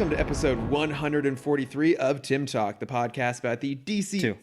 Welcome to episode 143 of Timm Talk, the podcast about the DC... Two.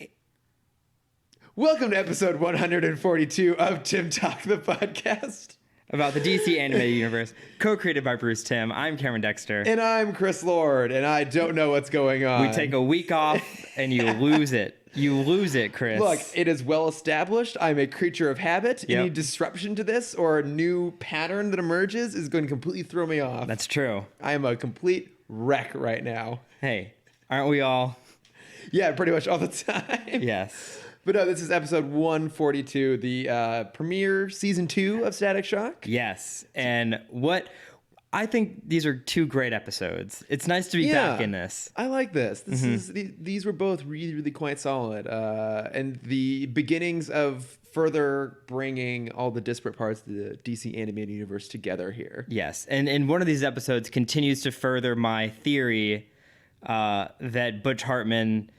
Welcome to episode 142 of Timm Talk, the podcast About the DC animated universe, co-created by Bruce Timm. I'm Cameron Dexter. And I'm Chris Lord, and I don't know what's going on. We take a week off, and you lose it. You lose it, Chris. Look, it is well established. I'm a creature of habit. Yep. Any disruption to this or a new pattern that emerges is going to completely throw me off. That's true. I am a complete wreck right now. Hey, aren't we all? Yeah, pretty much all the time. Yes. But no, this is episode 142, the premiere season 2 of Static Shock. Yes. And I think these are two great episodes. It's nice to be back in this. I like this. These were both really, really quite solid. And the beginnings of further bringing all the disparate parts of the DC animated universe together here. Yes. And one of these episodes continues to further my theory that Butch Hartman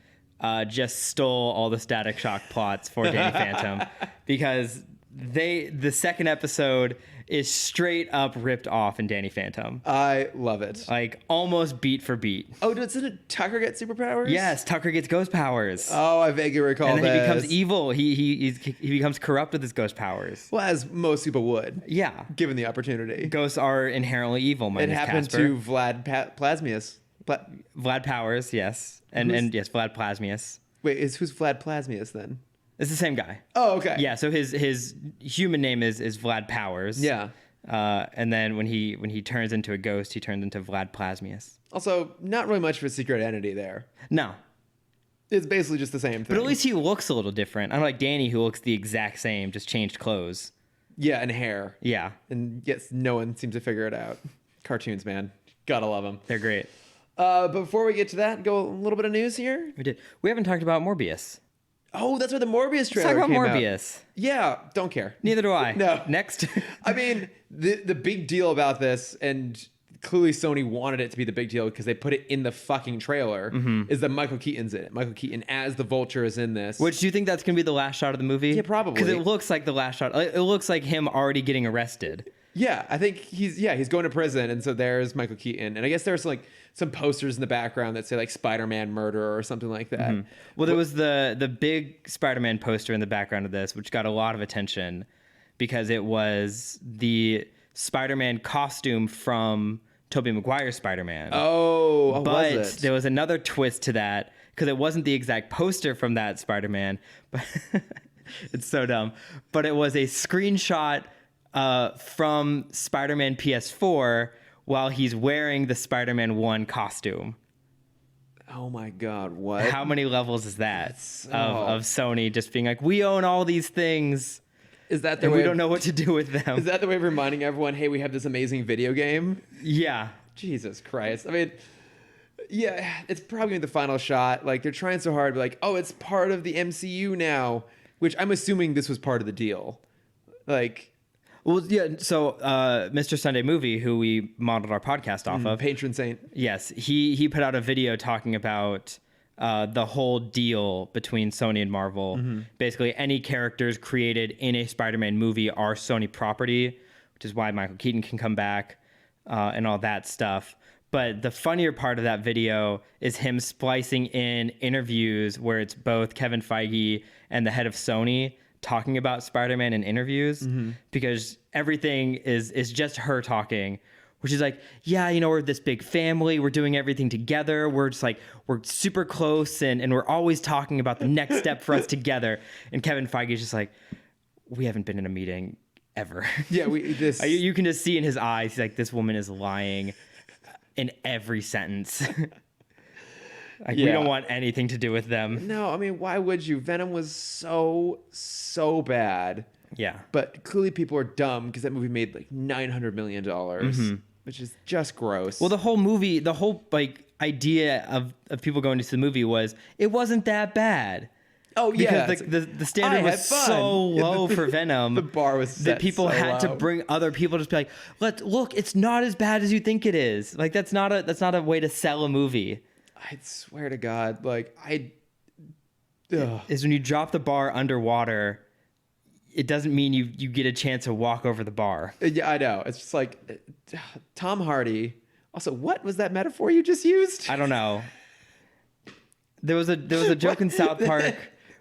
just stole all the Static Shock plots for Danny Phantom, because the second episode is straight up ripped off in Danny Phantom. I love it. Like almost beat for beat. Oh, doesn't Tucker get superpowers? Yes, Tucker gets ghost powers. Oh, I vaguely recall and then this. he becomes evil. He becomes corrupt with his ghost powers. Well, as most people would. Yeah. Given the opportunity. Ghosts are inherently evil. It happened Casper. to Vlad Plasmius. Vlad Powers, yes. And yes, Vlad Plasmius. Wait, who's Vlad Plasmius then? It's the same guy. Oh, okay. Yeah, so his human name is Vlad Powers. Yeah. And then when he turns into a ghost, he turns into Vlad Plasmius. Also, not really much of a secret identity there. No. It's basically just the same thing. But at least he looks a little different. Unlike Danny, who looks the exact same, just changed clothes. Yeah, and hair. Yeah. And yes, no one seems to figure it out. Cartoons, man. Gotta love them. They're great. But before we get to that, go a little bit of news here. We did. We haven't talked about Morbius. Oh, that's where the Morbius trailer Let's talk came about out. Morbius. Yeah, don't care. Neither do I. No. Next. I mean, the big deal about this, and clearly Sony wanted it to be the big deal because they put it in the fucking trailer, is that Michael Keaton's in it. Michael Keaton as the Vulture is in this. Which, do you think that's going to be the last shot of the movie? Yeah, probably. Because it looks like the last shot. It looks like him already getting arrested. Yeah, I think he's going to prison, and so there's Michael Keaton. And I guess there's like some posters in the background that say like Spider-Man murderer or something like that. Well, there was the big Spider-Man poster in the background of this, which got a lot of attention because it was the Spider-Man costume from Tobey Maguire's Spider-Man. Oh, but was it? There was another twist to that because it wasn't the exact poster from that Spider-Man. But it's so dumb. But it was a screenshot from Spider-Man PS4 while he's wearing the Spider-Man 1 costume. Oh my God, what? How many levels is that of Sony just being like, we own all these things, Is that the and way we don't know what to do with them? Is that the way of reminding everyone, hey, we have this amazing video game? Yeah. Jesus Christ. I mean, yeah, it's probably gonna be the final shot. Like, they're trying so hard to be like, oh, it's part of the MCU now, which I'm assuming this was part of the deal. Like... Well, yeah, so Mr. Sunday Movie, who we modeled our podcast off of. Patron saint. Yes, he put out a video talking about the whole deal between Sony and Marvel. Basically, any characters created in a Spider-Man movie are Sony property, which is why Michael Keaton can come back and all that stuff. But the funnier part of that video is him splicing in interviews where it's both Kevin Feige and the head of Sony talking about Spider-Man in interviews, because everything is just her talking, which is like, yeah, you know, we're this big family, we're doing everything together, we're just like, we're super close, and we're always talking about the next step for us together. And Kevin Feige is just like, we haven't been in a meeting ever. Yeah, you can just see in his eyes, he's like, this woman is lying in every sentence. We don't want anything to do with them. No, I mean, why would you? Venom was so bad. Yeah. But clearly people are dumb because that movie made like $900 million, which is just gross. Well, the whole movie, the whole like idea of people going to see the movie was it wasn't that bad. Oh, yeah. Because the standard was so low for Venom. The bar was set that people so had low. to bring other people to just be like, look, it's not as bad as you think it is. Like, that's not a way to sell a movie. I swear to God, like, is when you drop the bar underwater, it doesn't mean you get a chance to walk over the bar. Yeah, I know. It's just like Tom Hardy Also, what was that metaphor you just used? I don't know. There was a joke in South Park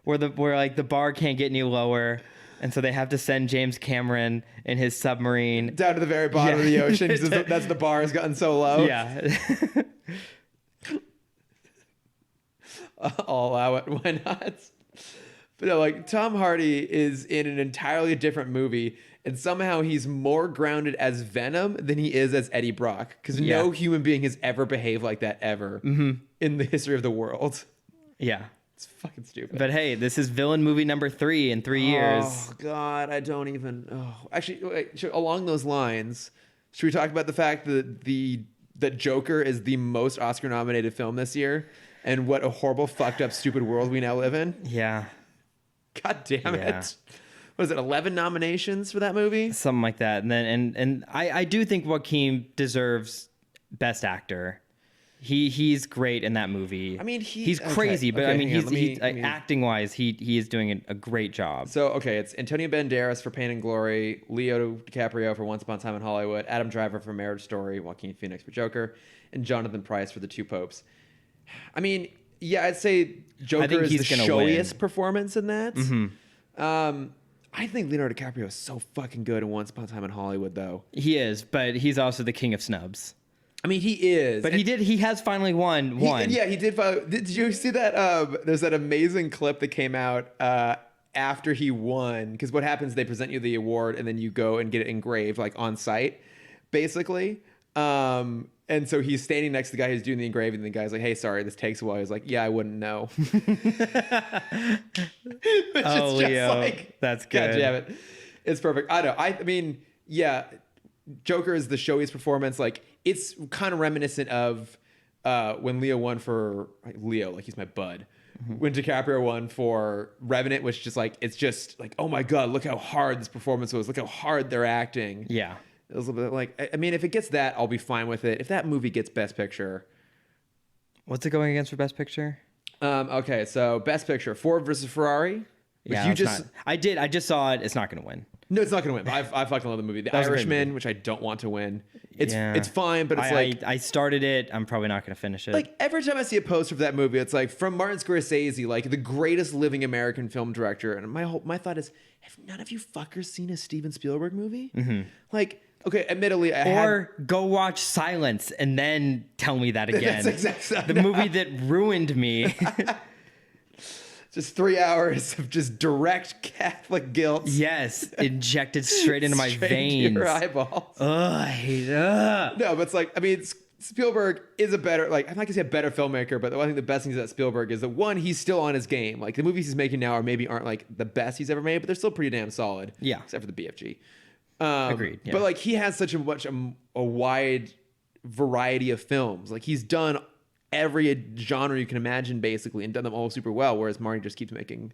where like the bar can't get any lower, and so they have to send James Cameron in his submarine Down to the very bottom of the ocean. 'Cause that's the bar has gotten so low. Yeah. I'll allow it. Why not? But no, like Tom Hardy is in an entirely different movie, and somehow he's more grounded as Venom than he is as Eddie Brock. Because no human being has ever behaved like that ever in the history of the world. Yeah. It's fucking stupid. But hey, this is villain movie number 3 in 3 years. Oh God, I don't even. Oh, actually, wait, along those lines, should we talk about the fact that Joker is the most Oscar-nominated film this year, and what a horrible, fucked up, stupid world we now live in? Yeah. God damn it! What is it? 11 nominations for that movie? Something like that. And then and I do think Joaquin deserves Best Actor. He's great in that movie. I mean, he's crazy, but okay, I mean, hang on, acting wise, he is doing a great job. So okay, it's Antonio Banderas for Pain and Glory, Leo DiCaprio for Once Upon a Time in Hollywood, Adam Driver for Marriage Story, Joaquin Phoenix for Joker, and Jonathan Pryce for The Two Popes. I mean, yeah, I'd say Joker is the showiest performance in that. I think Leonardo DiCaprio is so fucking good in Once Upon a Time in Hollywood, though. He is, but he's also the king of snubs. I mean, he is. But he has finally won one. Yeah, he did. Did you see that? There's that amazing clip that came out after he won. Because what happens, they present you the award, and then you go and get it engraved, like, on site, basically. And so he's standing next to the guy who's doing the engraving, and the guy's like, hey, sorry, this takes a while. He's like, yeah, I wouldn't know. Leo. Like, that's good. God damn it. It's perfect. I know. I mean, yeah, Joker is the showiest performance. Like, it's kind of reminiscent of when Leo won for Leo, like he's my bud. When DiCaprio won for Revenant, which just like it's just like, oh my God, look how hard this performance was. Look how hard they're acting. Yeah. It was a little bit like, I mean, if it gets that, I'll be fine with it. If that movie gets Best Picture. What's it going against for Best Picture? Okay, so Best Picture, Ford versus Ferrari. Yeah, I just saw it. It's not going to win. No, it's not going to win. But I fucking love the movie. The Irishman, which I don't want to win. It's fine, but it's I started it. I'm probably not going to finish it. Like every time I see a poster for that movie, it's like from Martin Scorsese, like the greatest living American film director. And my thought is, have none of you fuckers seen a Steven Spielberg movie? Like, okay, admittedly, go watch Silence and then tell me that again. That's exactly the movie that ruined me. Just 3 hours of just direct Catholic guilt. Yes, injected straight into my veins. Into your eyeballs. Ugh, I hate it. No, but it's like, I mean, Spielberg is a better, like, I'm not gonna say a better filmmaker, but I think the best things about Spielberg is that one, he's still on his game. Like the movies he's making now aren't like the best he's ever made, but they're still pretty damn solid. Yeah, except for the BFG. Agreed. Yeah. But like he has such a wide variety of films. Like he's done every genre you can imagine basically and done them all super well, whereas Marty just keeps making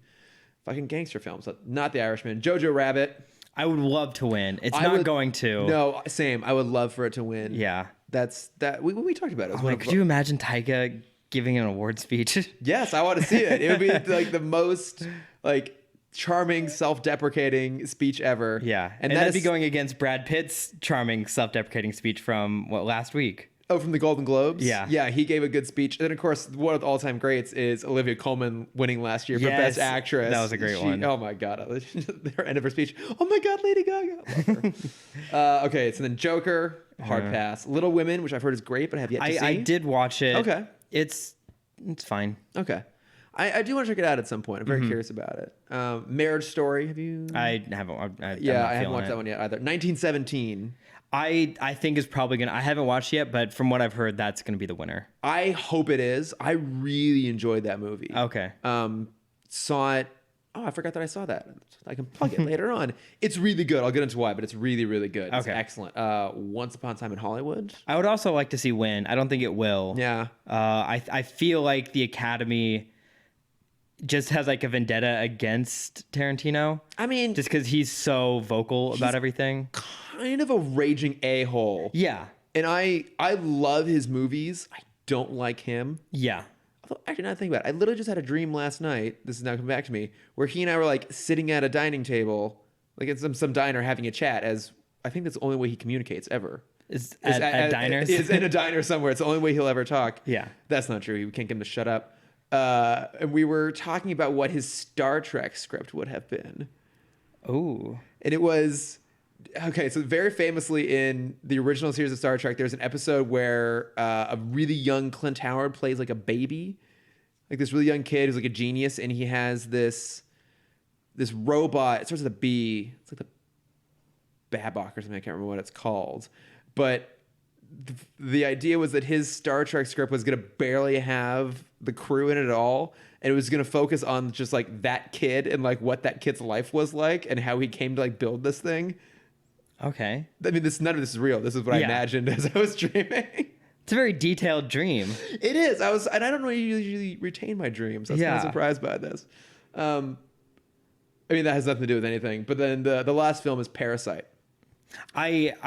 fucking gangster films. So, not The Irishman. Jojo Rabbit. I would love to win. It's not going to. No, same. I would love for it to win. Yeah. We talked about it. Could you imagine Taika giving an award speech? Yes, I want to see it. It would be like the most like charming, self-deprecating speech ever. Yeah. And that'd be going against Brad Pitt's charming, self-deprecating speech from last week. Oh, from the Golden Globes? Yeah. Yeah, he gave a good speech. And then, of course, one of the all-time greats is Olivia Colman winning last year for Best Actress. That was a great one. Oh, my God. Her end of her speech. Oh, my God, Lady Gaga. Love her. Okay, so then Joker, hard pass. Little Women, which I've heard is great, but I have yet to see. I did watch it. Okay. It's fine. Okay. I do want to check it out at some point. I'm very curious about it. Marriage Story, have you? I haven't. I haven't watched that one yet either. 1917. I think is probably gonna. I haven't watched yet, but from what I've heard, that's gonna be the winner. I hope it is. I really enjoyed that movie. Okay. Saw it. Oh, I forgot that I saw that. I can plug it later on. It's really good. I'll get into why, but it's really, really good. It's excellent. Once Upon a Time in Hollywood. I would also like to see win. I don't think it will. Yeah. I feel like the Academy just has like a vendetta against Tarantino. I mean, just because he's so vocal about everything. Kind of a raging a-hole. Yeah. And I love his movies. I don't like him. Yeah. Actually, now that I think about it, I literally just had a dream last night. This is now coming back to me, where he and I were like sitting at a dining table, like at some diner having a chat. As I think that's the only way he communicates ever. at diners. Is in a diner somewhere. It's the only way he'll ever talk. Yeah. That's not true. We can't get him to shut up. And we were talking about what his Star Trek script would have been. Oh. And it was... Okay, so very famously in the original series of Star Trek, there's an episode where a really young Clint Howard plays like a baby. Like this really young kid who's like a genius, and he has this robot. It starts with a B. It's like the Babcock or something. I can't remember what it's called. But the idea was that his Star Trek script was going to barely have the crew in it at all. And it was going to focus on just like that kid and like what that kid's life was like and how he came to like build this thing. Okay. I mean, none of this is real. This is what I imagined as I was dreaming. It's a very detailed dream. It is. And I don't really usually retain my dreams. I was kind of surprised by this. I mean, that has nothing to do with anything. But then the last film is Parasite. I've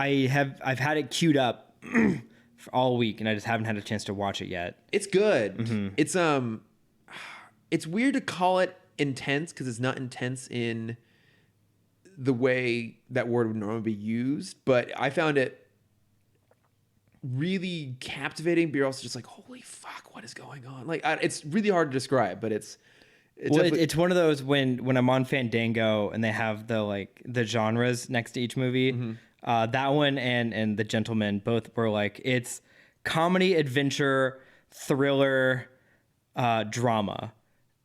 had it queued up for all week, and I just haven't had a chance to watch it yet. It's good. Mm-hmm. It's weird to call it intense because it's not intense in the way that word would normally be used, but I found it really captivating, but you're also just like, holy fuck, what is going on? Like, it's really hard to describe, but it's one of those when I'm on Fandango and they have the genres next to each movie. Mm-hmm. That one and The Gentleman both were like, it's comedy, adventure, thriller, drama,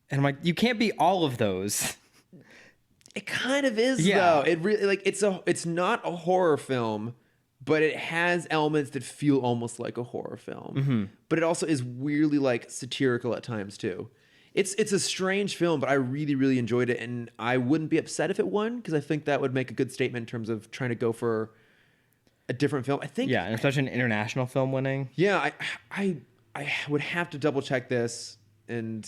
and I'm like, you can't be all of those. It kind of is, though. It really it's not a horror film, but it has elements that feel almost like a horror film. Mm-hmm. But it also is weirdly like satirical at times too. It's a strange film, but I really, really enjoyed it, and I wouldn't be upset if it won because I think that would make a good statement in terms of trying to go for a different film. I think, and especially an international film winning. Yeah, I would have to double check this, and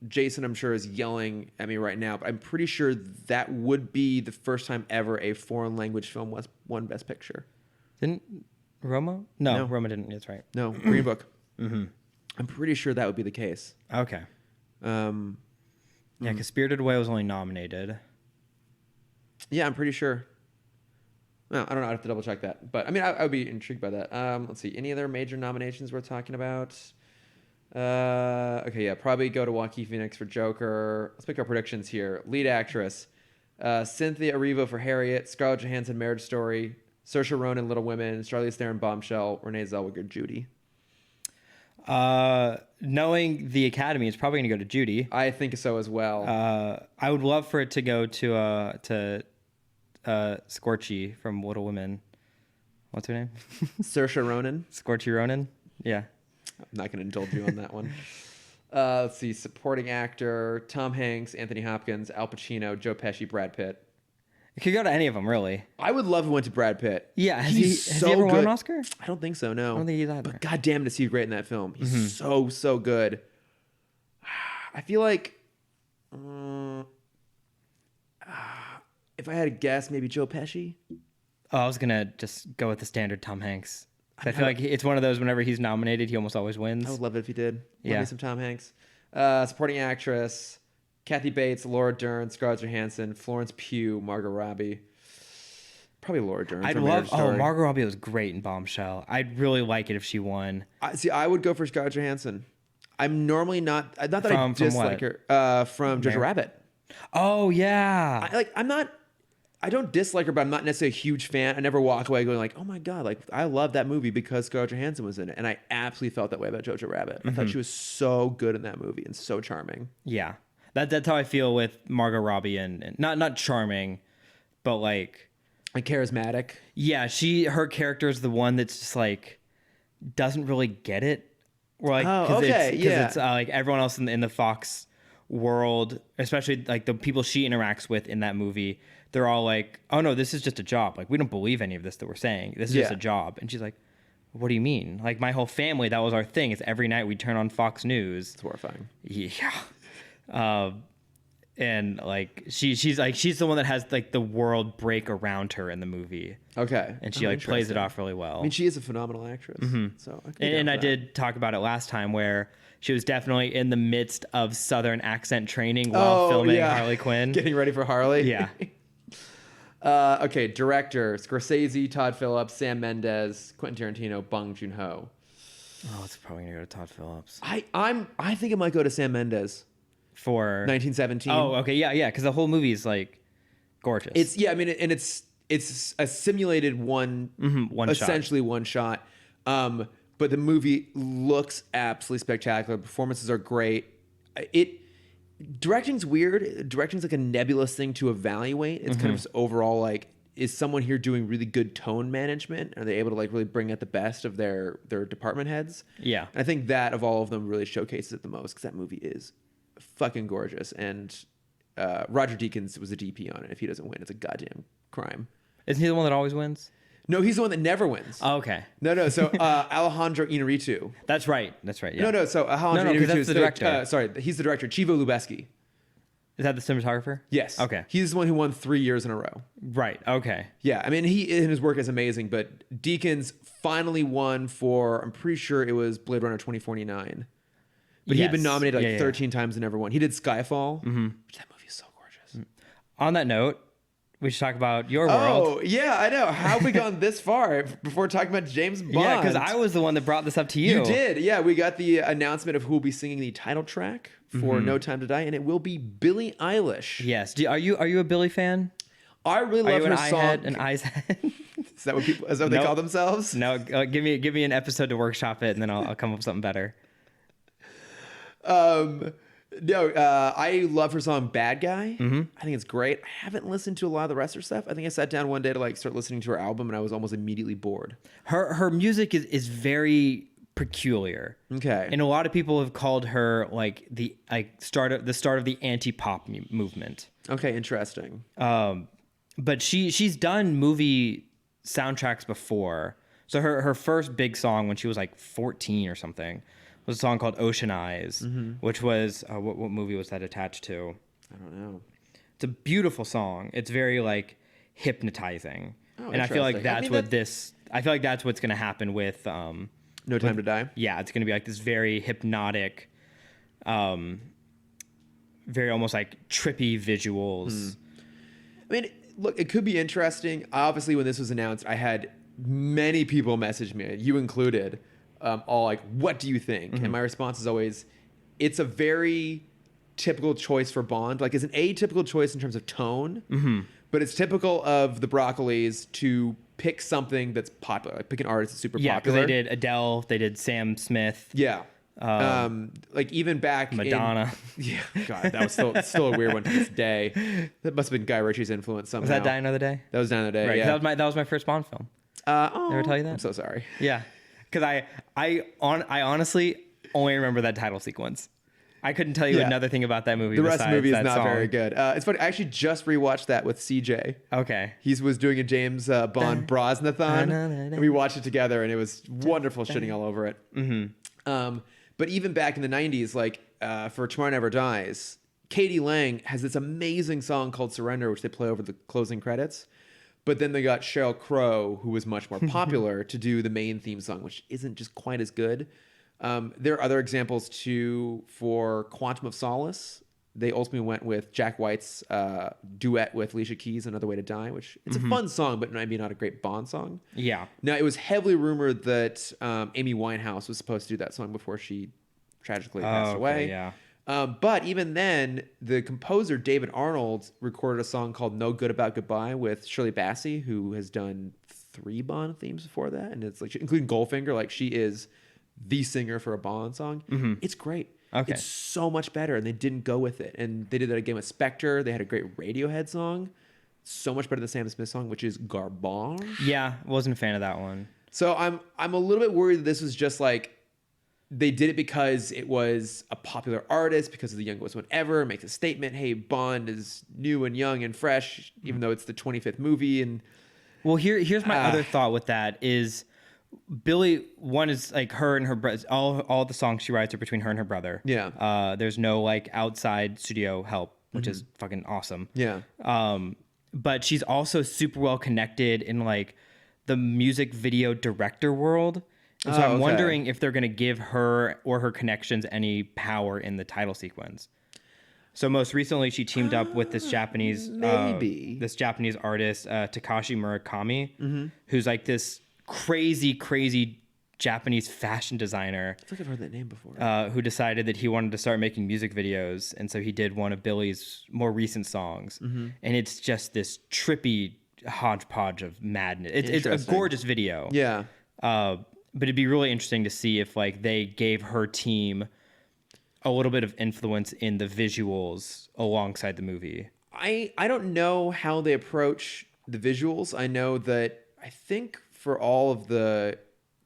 Jason, I'm sure, is yelling at me right now, but I'm pretty sure that would be the first time ever a foreign language film won Best Picture. Didn't Roma? No, Roma didn't. That's right. No, Green Book. Mm-hmm. I'm pretty sure that would be the case. Okay. Because Spirited Away was only nominated. Yeah, I'm pretty sure. Well, I don't know. I have to double check that. But, I mean, I would be intrigued by that. Let's see. Any other major nominations we're talking about? Okay, yeah, probably go to Joaquin Phoenix for Joker. Let's pick our predictions here. Lead actress, Cynthia Erivo for Harriet, Scarlett Johansson, Marriage Story, Saoirse Ronan, Little Women, Charlize Theron, Bombshell, Renee Zellweger, Judy. Knowing the Academy, it's probably going to go to Judy. I think so as well. I would love for it to go to Scorchy from Little Women. What's her name? Saoirse Ronan. Scorchy Ronan. Yeah. I'm not going to indulge you on that one. Let's see. Supporting actor, Tom Hanks, Anthony Hopkins, Al Pacino, Joe Pesci, Brad Pitt. It could go to any of them, really. I would love if it went to Brad Pitt. Yeah. Has he ever won an Oscar? I don't think so, no. I don't think he's either. But goddamn, is he great in that film. He's so good. I feel like if I had to guess, maybe Joe Pesci. Oh, I was going to just go with the standard Tom Hanks. I feel like it's one of those, whenever he's nominated, he almost always wins. I would love it if he did. Yeah. Love me some Tom Hanks. Supporting actress, Kathy Bates, Laura Dern, Scarlett Johansson, Florence Pugh, Margot Robbie. Probably Laura Dern. I'd love... Oh, Margot Robbie was great in Bombshell. I'd really like it if she won. I would go for Scarlett Johansson. I'm normally not... Not that I dislike her. From Jojo Rabbit. Oh, yeah. I don't dislike her, but I'm not necessarily a huge fan. I never walk away going like, oh my God, like I love that movie because Scarlett Johansson was in it. And I absolutely felt that way about Jojo Rabbit. I thought she was so good in that movie and so charming. Yeah. That's how I feel with Margot Robbie and not charming, but like charismatic. Yeah, her character is the one that's just like doesn't really get it. Or like, it's like everyone else in the Fox world, especially like the people she interacts with in that movie, they're all like, oh no, this is just a job. Like, we don't believe any of this that we're saying. This is just a job. And she's like, what do you mean? Like, my whole family, that was our thing. It's every night we turn on Fox News. It's horrifying. Yeah. And like, she's the one that has like the world break around her in the movie. Okay. And she like plays it off really well. I mean, she is a phenomenal actress. Mm-hmm. So I did talk about it last time where she was definitely in the midst of Southern accent training while filming Harley Quinn. Getting ready for Harley. Yeah. Okay, director: Scorsese, Todd Phillips, Sam Mendes, Quentin Tarantino, Bong Joon-ho. Oh, it's probably gonna go to Todd Phillips I think it might go to Sam Mendes. for 1917. Oh, okay, yeah, because the whole movie is like gorgeous. It's I mean, and it's a simulated one, one essentially one shot. But the movie looks absolutely spectacular. Performances are great. Directing's weird. Directing's like a nebulous thing to evaluate. It's kind of just overall like, is someone here doing really good tone management? Are they able to like really bring out the best of their department heads? Yeah. And I think that of all of them really showcases it the most because that movie is fucking gorgeous. And Roger Deakins was a DP on it. If he doesn't win, it's a goddamn crime. Isn't he the one that always wins? No, he's the one that never wins. Oh, okay. No. So Alejandro Inarritu. That's right. Yeah. No. So Alejandro No, 'cause Inarritu that's is the director. sorry, he's the director. Chivo Lubeski. Is that the cinematographer? Yes. Okay. He's the one who won 3 years in a row. Right. Okay. Yeah. I mean, his work is amazing, but Deakins finally won for, I'm pretty sure it was Blade Runner 2049. But he'd been nominated like 13 times and never won. He did Skyfall, which that movie is so gorgeous. On that note, we should talk about Your World. Oh, yeah, I know. How have we gone this far before talking about James Bond? Yeah, because I was the one that brought this up to you. You did. Yeah, we got the announcement of who will be singing the title track for No Time to Die, and it will be Billie Eilish. Yes. Are you a Billie fan? I really love her song. An eyes head? Is that what they call themselves? No, give me an episode to workshop it, and then I'll come up with something better. No, I love her song "Bad Guy." I think it's great. I haven't listened to a lot of the rest of her stuff. I think I sat down one day to like start listening to her album, and I was almost immediately bored. Her music is very peculiar. Okay, and a lot of people have called her like the start of the anti-pop movement. Okay, interesting. But she's done movie soundtracks before. So her first big song when she was like 14 or something was a song called Ocean Eyes, which was what movie was that attached to? I don't know. It's a beautiful song. It's very like hypnotizing, and I feel like that's what's going to happen with No Time to Die. Yeah, it's going to be like this very hypnotic, very almost like trippy visuals. I mean, look, it could be interesting. Obviously, when this was announced, I had many people message me, you included, all like, what do you think? And my response is always, it's a very typical choice for Bond. Like, it's an atypical choice in terms of tone, but it's typical of the Broccolis to pick something that's popular, like pick an artist that's super Yeah, because popular. they did Adele, they did Sam Smith. Yeah. Like even back Madonna. Yeah, God, that was still a weird one to this day. That must have been Guy Ritchie's influence somehow. Was that Die Another Day? That was Die Another Day. Right. Yeah. That was my first Bond film. Ever tell you that? I'm so sorry. Yeah, because I honestly only remember that title sequence. I couldn't tell you another thing about that movie. The rest of the movie is not song. very good. It's funny. I actually just rewatched that with CJ. Okay. He was doing a James Bond Brosnathon, and we watched it together, and it was wonderful, shitting all over it. But even back in the 90s, like for Tomorrow Never Dies, Katie Lang has this amazing song called Surrender, which they play over the closing credits. But then they got Sheryl Crow, who was much more popular, to do the main theme song, which isn't just quite as good. There are other examples too. For Quantum of Solace, they ultimately went with Jack White's duet with Alicia Keys, Another Way to Die, which it's a fun song, but maybe not a great Bond song. Yeah. Now, it was heavily rumored that Amy Winehouse was supposed to do that song before she tragically passed away. Yeah. But even then, the composer David Arnold recorded a song called "No Good About Goodbye" with Shirley Bassey, who has done 3 Bond themes before that, and it's like, including Goldfinger, like she is the singer for a Bond song. It's great. Okay. It's so much better, and they didn't go with it. And they did that again with Spectre. They had a great Radiohead song, so much better than the Sam Smith song, which is Garbage. Yeah, wasn't a fan of that one. So I'm a little bit worried that this was just like, they did it because it was a popular artist, because of the youngest one ever. It makes a statement, hey, Bond is new and young and fresh, even though it's the 25th movie. And well, here's my other thought with that is Billie, one is like her and her brother, all the songs she writes are between her and her brother. Yeah. There's no like outside studio help, which is fucking awesome. Yeah. But she's also super well connected in like the music video director world. And so I'm wondering if they're going to give her or her connections any power in the title sequence. So most recently, she teamed up with this Japanese artist, Takashi Murakami, who's like this crazy Japanese fashion designer. I feel like I've heard that name before. Who decided that he wanted to start making music videos, and so he did one of Billy's more recent songs, and it's just this trippy hodgepodge of madness. It's a gorgeous video. Yeah. But it'd be really interesting to see if like they gave her team a little bit of influence in the visuals alongside the movie. I don't know how they approach the visuals. I know that I think for all of the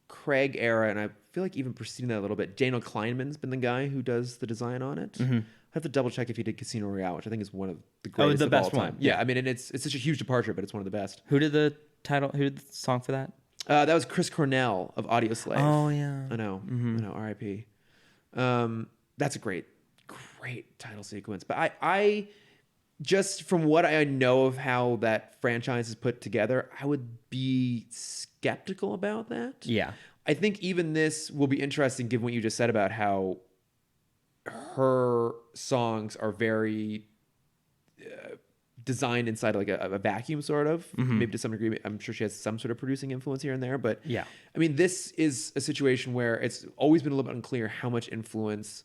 Craig era, and I feel like even preceding that a little bit, Daniel Kleinman's been the guy who does the design on it. I have to double check if he did Casino Royale, which I think is one of the greatest of all time. One. Yeah, I mean, and it's such a huge departure, but it's one of the best. Who did the song for that? That was Chris Cornell of Audioslave. Oh yeah, I know. I know. R.I.P. That's a great title sequence. But I just from what I know of how that franchise is put together, I would be skeptical about that. Yeah. I think even this will be interesting given what you just said about how her songs are very designed inside like a vacuum sort of, maybe to some degree. I'm sure she has some sort of producing influence here and there, but yeah, I mean, this is a situation where it's always been a little bit unclear how much influence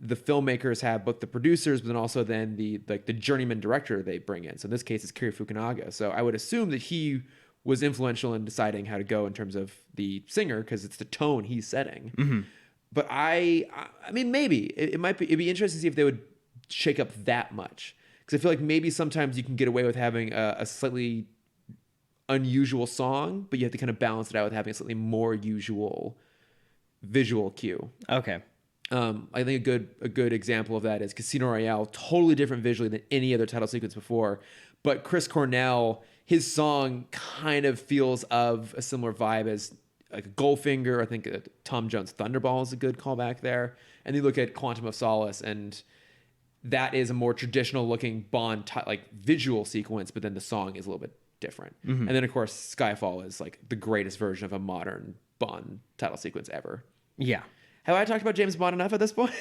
the filmmakers have, both the producers, but then also then the journeyman director they bring in. So in this case, it's Kiri Fukunaga. So I would assume that he was influential in deciding how to go in terms of the singer, because it's the tone he's setting. But I mean, maybe it'd be interesting to see if they would shake up that much, because I feel like maybe sometimes you can get away with having a slightly unusual song, but you have to kind of balance it out with having a slightly more usual visual cue. Okay. I think a good example of that is Casino Royale, totally different visually than any other title sequence before. But Chris Cornell, his song kind of feels of a similar vibe as like Goldfinger. I think Tom Jones' Thunderball is a good callback there. And you look at Quantum of Solace, and that is a more traditional looking Bond like visual sequence, but then the song is a little bit different. And then of course Skyfall is like the greatest version of a modern Bond title sequence ever. Yeah. Have I talked about James Bond enough at this point?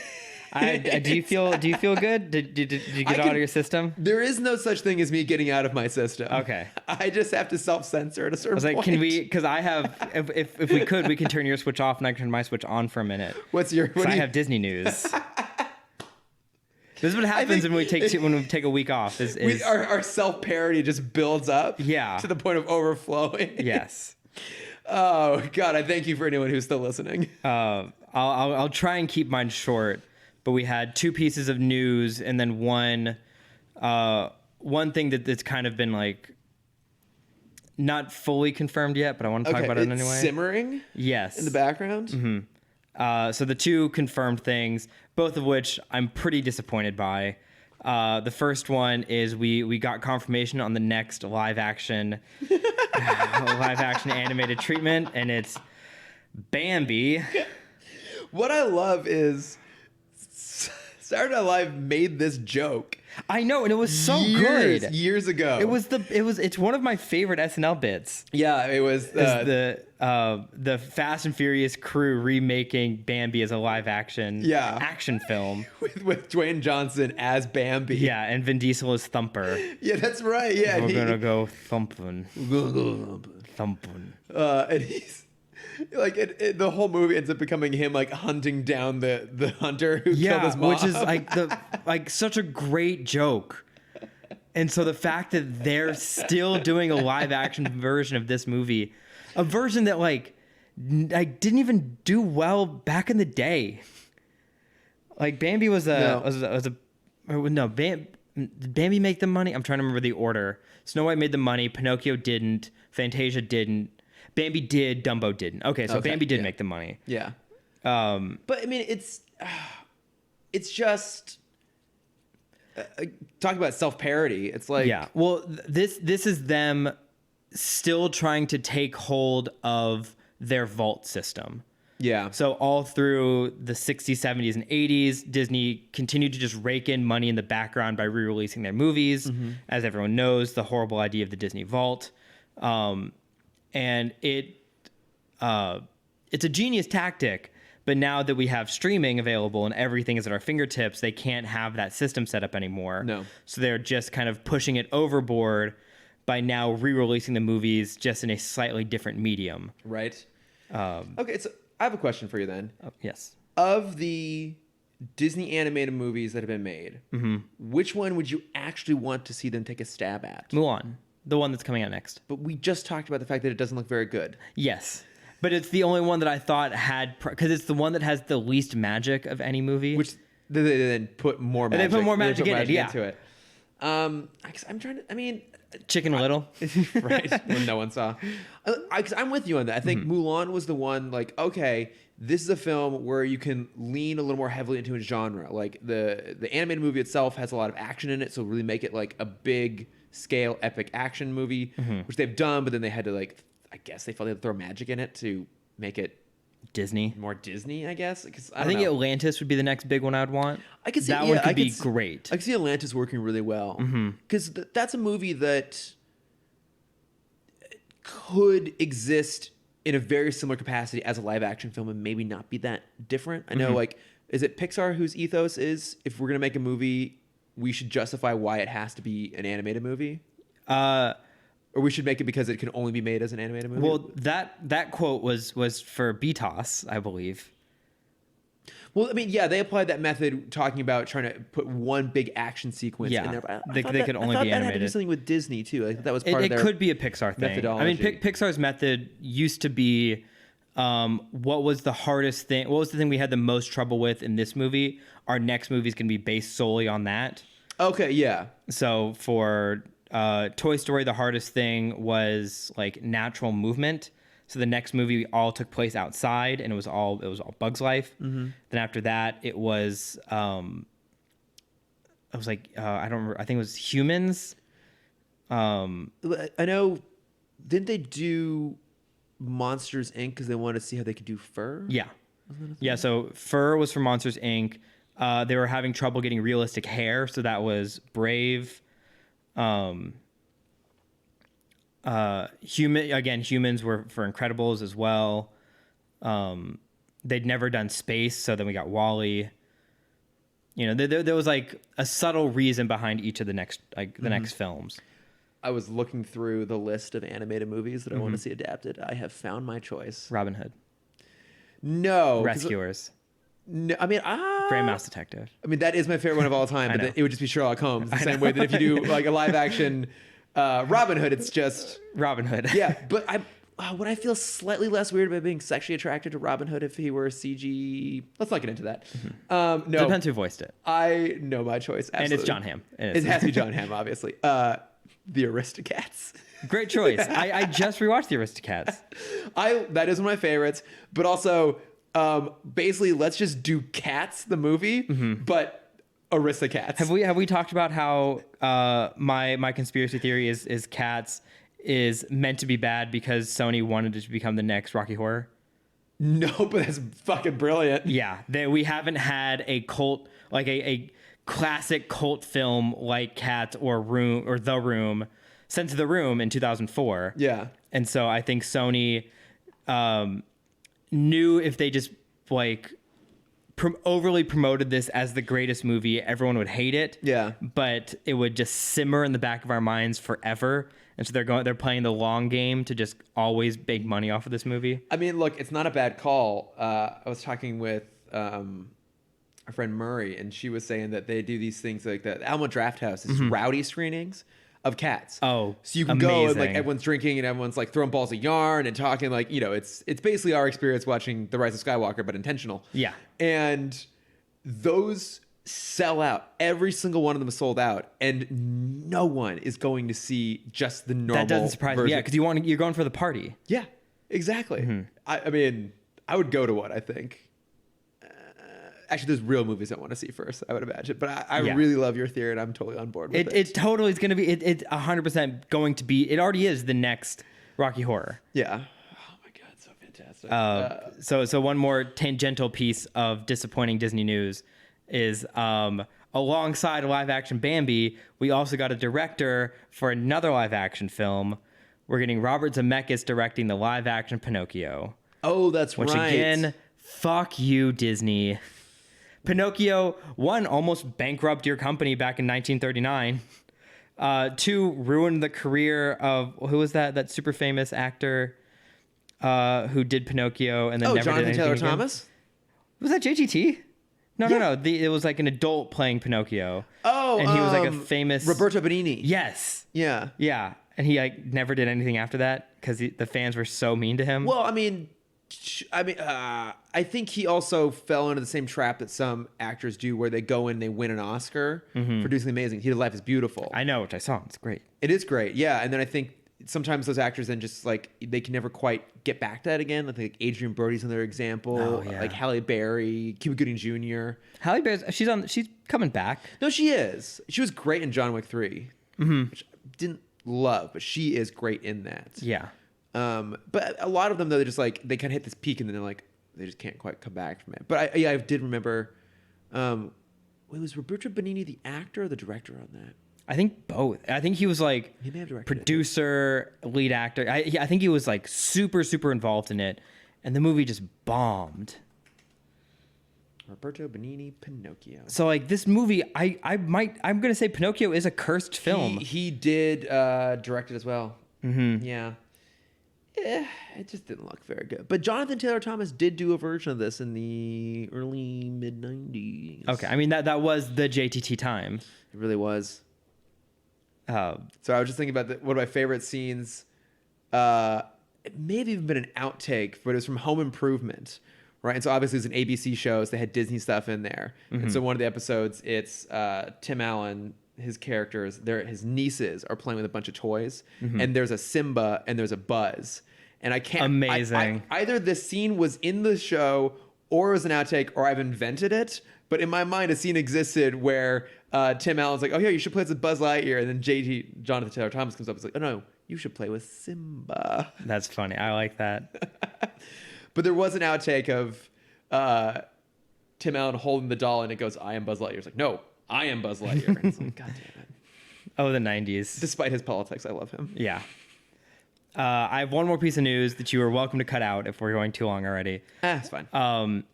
Do you feel good? Did you get it out of your system? There is no such thing as me getting out of my system. Okay. I just have to self-censor at a certain point. Can we? Because I have. If we could, we can turn your switch off and I can turn my switch on for a minute. I have Disney news. This is what happens when we take a week off. Our self-parody just builds up. Yeah. To the point of overflowing. Yes. Oh God! I thank you for anyone who's still listening. I'll try and keep mine short, but we had two pieces of news and then one thing that's kind of been like not fully confirmed yet, but I want to talk about it anyway. Simmering? Yes. In the background? So the two confirmed things, both of which I'm pretty disappointed by. The first one is we got confirmation on the next live action animated treatment, and it's Bambi. What I love is Saturday Night Live made this joke. I know, and it was so good years ago. It's one of my favorite SNL bits. Yeah, it was the Fast and Furious crew remaking Bambi as a live action action film with Dwayne Johnson as Bambi. Yeah, and Vin Diesel as Thumper. Yeah, that's right. Yeah, we're gonna go thumping. Thumping. And he's like the whole movie ends up becoming him like hunting down the hunter who killed his mom, which is like such a great joke. And so the fact that they're still doing a live action version of this movie, a version that like didn't even do well back in the day. Like Bambi did Bambi make the money? I'm trying to remember the order. Snow White made the money. Pinocchio didn't. Fantasia didn't. Bambi did. Dumbo didn't. Okay, so Bambi did make the money. Yeah. But I mean, it's just talking about self-parody. It's like, yeah. Well, this is them still trying to take hold of their vault system. Yeah. So all through the 60s, 70s, and 80s, Disney continued to just rake in money in the background by re-releasing their movies. As everyone knows, the horrible idea of the Disney Vault. And it's a genius tactic, But now that we have streaming available and everything is at our fingertips, they can't have that system set up anymore. No. So they're just kind of pushing it overboard by now re-releasing the movies just in a slightly different medium. Right. Okay, so I have a question for you then. Yes. Of the Disney animated movies that have been made, which one would you actually want to see them take a stab at? Mulan, the one that's coming out next. But we just talked about the fact that it doesn't look very good. Yes. But it's the only one that I thought had, because it's the one that has the least magic of any movie. Which they then put more magic. They put more magic in it, yeah. Into it. I'm trying to. I mean, Chicken Little, right? When no one saw. Because I'm with you on that. I think Mulan was the one. Like, okay, this is a film where you can lean a little more heavily into a genre. Like the animated movie itself has a lot of action in it, so really make it like a big scale epic action movie, which they've done. But then they had to like. I guess they felt they had to throw magic in it to make it Disney. more Disney, I guess. I think Atlantis would be the next big one I'd want. I could see that one could be great. I could see Atlantis working really well because that's a movie that could exist in a very similar capacity as a live action film and maybe not be that different. I know, like, is it Pixar whose ethos is if we're gonna make a movie, we should justify why it has to be an animated movie? Or we should make it because it can only be made as an animated movie? Well, that quote was for BTOS, I believe. Well, I mean, yeah, they applied that method talking about trying to put one big action sequence in there. They could only be animated. That had to do something with Disney, too. I think that was part of their It could be a Pixar thing. methodology. I mean, Pixar's method used to be what was the hardest thing? What was the thing we had the most trouble with in this movie? Our next movie is going to be based solely on that. Okay, yeah. So for Toy Story, the hardest thing was like natural movement. So the next movie all took place outside, and it was all Bug's Life. Then after that, it was I think it was Humans. I know. Didn't they do Monsters Inc. because they wanted to see how they could do fur? Yeah, yeah. So Fur was for Monsters Inc. They were having trouble getting realistic hair, so that was Brave. Humans were for Incredibles as well. They'd never done space, so then we got Wall-E. You know, there was like a subtle reason behind each of the next next films. I was looking through the list of animated movies that I want to see adapted. I have found my choice. Robin Hood. No. Rescuers. No, I mean, Grey Mouse Detective. I mean, that is my favorite one of all time, but it would just be Sherlock Holmes. The same way that if you do like a live action Robin Hood, it's just Robin Hood. Yeah, but would I feel slightly less weird about being sexually attracted to Robin Hood if he were CG? Let's not get into that. No, Depends who voiced it. I know my choice, absolutely. And it's John Hamm. It has to be John Hamm, obviously. The Aristocats. Great choice. I just rewatched The Aristocats. That is one of my favorites, but also basically let's just do Cats the movie, but Aristocats. Have we talked about how my conspiracy theory is Cats is meant to be bad because Sony wanted it to become the next Rocky Horror? No, but that's fucking brilliant. Yeah, we haven't had a cult like a classic cult film like Cats or The Room since The Room in 2004. Yeah, and so I think Sony knew if they just like overly promoted this as the greatest movie, everyone would hate it. Yeah, but it would just simmer in the back of our minds forever. And so they're playing the long game to just always make money off of this movie. I mean, look, it's not a bad call. I was talking with our friend Murray, and she was saying that they do these things like the Alamo Drafthouse is rowdy screenings of Cats. Oh, so you can go and like everyone's drinking and everyone's like throwing balls of yarn and talking like, you know, it's basically our experience watching The Rise of Skywalker, but intentional. Yeah, and those sell out. Every single one of them is sold out, and no one is going to see just the normal. That doesn't surprise me. Yeah, because you're going for the party. Yeah, exactly. I mean, I would go to one. I think. Actually, there's real movies I want to see first, I would imagine. But I really love your theory, and I'm totally on board with it. It totally is going to be. It's 100% going to be. It already is the next Rocky Horror. Yeah. Oh my god, so fantastic. So one more tangential piece of disappointing Disney news is alongside live action Bambi, we also got a director for another live action film. We're getting Robert Zemeckis directing the live action Pinocchio. Oh, that's which right. Which again Fuck you, Disney. Pinocchio, 1, almost bankrupt your company back in 1939. 2, ruined the career of, who was that super famous actor who did Pinocchio and then never Jonathan did anything Taylor again? Thomas? Was that JGT? No. It was like an adult playing Pinocchio. Oh, and he was like a famous Roberto Benigni. Yes. Yeah. Yeah, and he like never did anything after that because the fans were so mean to him. Well, I mean, I think he also fell into the same trap that some actors do, where they go in, they win an Oscar for doing something amazing. He did Life is Beautiful. I know, which I saw. It's great. It is great, yeah. And then I think sometimes those actors then just like they can never quite get back to that again. I think like Adrian Brody's another example. Oh, yeah. Like Halle Berry, Cuba Gooding Jr. Halle Berry, she's coming back. No, she is. She was great in John Wick 3, which I didn't love, but she is great in that. Yeah. But a lot of them though, they're just like they kind of hit this peak and then they're like they just can't quite come back from it. But I did remember. Was Roberto Benigni the actor or the director on that? I think both. I think he was like He may have directed producer, lead actor. I think he was like super, super involved in it, and the movie just bombed. Roberto Benigni, Pinocchio. So like this movie, I'm gonna say Pinocchio is a cursed film. He did direct it as well. Mm-hmm. Yeah. It just didn't look very good. But Jonathan Taylor Thomas did do a version of this in the early mid 90s. Okay, I mean that was the JTT time. It really was. So I was just thinking about one of my favorite scenes. It may have even been an outtake, but it was from Home Improvement, right? And so obviously it was an ABC show, so they had Disney stuff in there. And so one of the episodes, it's Tim Allen, his characters, his nieces are playing with a bunch of toys, and there's a Simba and there's a Buzz. And I can't... Amazing. Either this scene was in the show or it was an outtake or I've invented it. But in my mind, a scene existed where Tim Allen's like, oh, yeah, you should play with Buzz Lightyear. And then Jonathan Taylor Thomas comes up and is like, oh, no, you should play with Simba. That's funny. I like that. But there was an outtake of Tim Allen holding the doll and it goes, I am Buzz Lightyear. It's like, no, I am Buzz Lightyear. And it's like, God damn it. Oh, the 90s. Despite his politics, I love him. Yeah. I have one more piece of news that you are welcome to cut out if we're going too long already. It's fine. And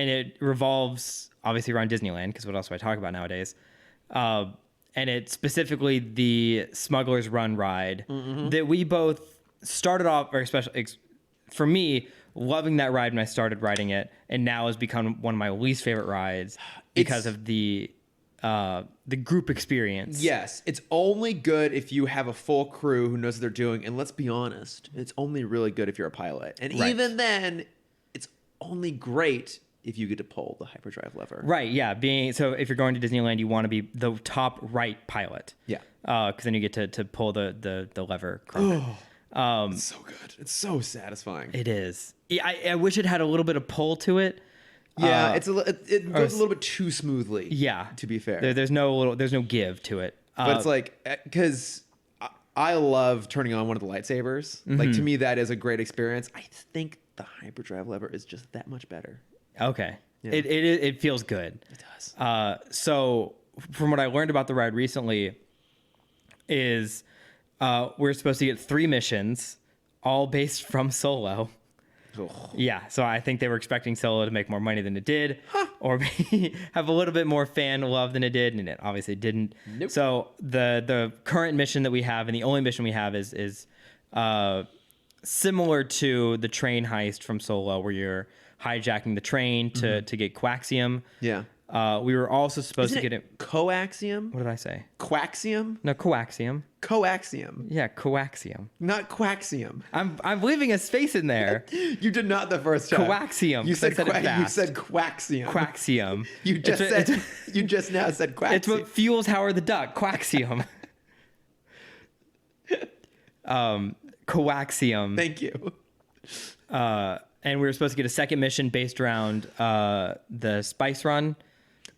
it revolves obviously around Disneyland, because what else do I talk about nowadays? And it's specifically the Smuggler's Run ride that we both started off, or especially for me, loving that ride when I started riding it, and now has become one of my least favorite rides because of the group experience. Yes, it's only good if you have a full crew who knows what they're doing, and let's be honest, it's only really good if you're a pilot. And even then, it's only great if you get to pull the hyperdrive lever. Right, yeah. So if you're going to Disneyland, you want to be the top right pilot. Yeah. Because then you get to pull the lever. It's so good. It's so satisfying. It is. I wish it had a little bit of pull to it. Yeah, it goes a little bit too smoothly. Yeah. To be fair. There's no give to it. But it's like, because I love turning on one of the lightsabers. Like, to me, that is a great experience. I think the hyperdrive lever is just that much better. Okay. Yeah. It feels good. It does. So from what I learned about the ride recently is we're supposed to get 3 missions, all based from Solo. Oh. Yeah, so I think they were expecting Solo to make more money than it did, or have a little bit more fan love than it did, and it obviously didn't. Nope. So the current mission that we have, and the only mission we have, is similar to the train heist from Solo, where you're hijacking the train to get Quaxium. Yeah. We were also supposed to get it. Coaxium? What did I say? Quaxium? No, Coaxium. Coaxium. Yeah, Coaxium. Not Quaxium. I'm leaving a space in there. You did not the first time. Coaxium. You said it fast. You said Quaxium. Quaxium. You just now said Quaxium. It's what fuels Howard the Duck. Quaxium. Coaxium. Thank you. And we were supposed to get a second mission based around the Spice Run.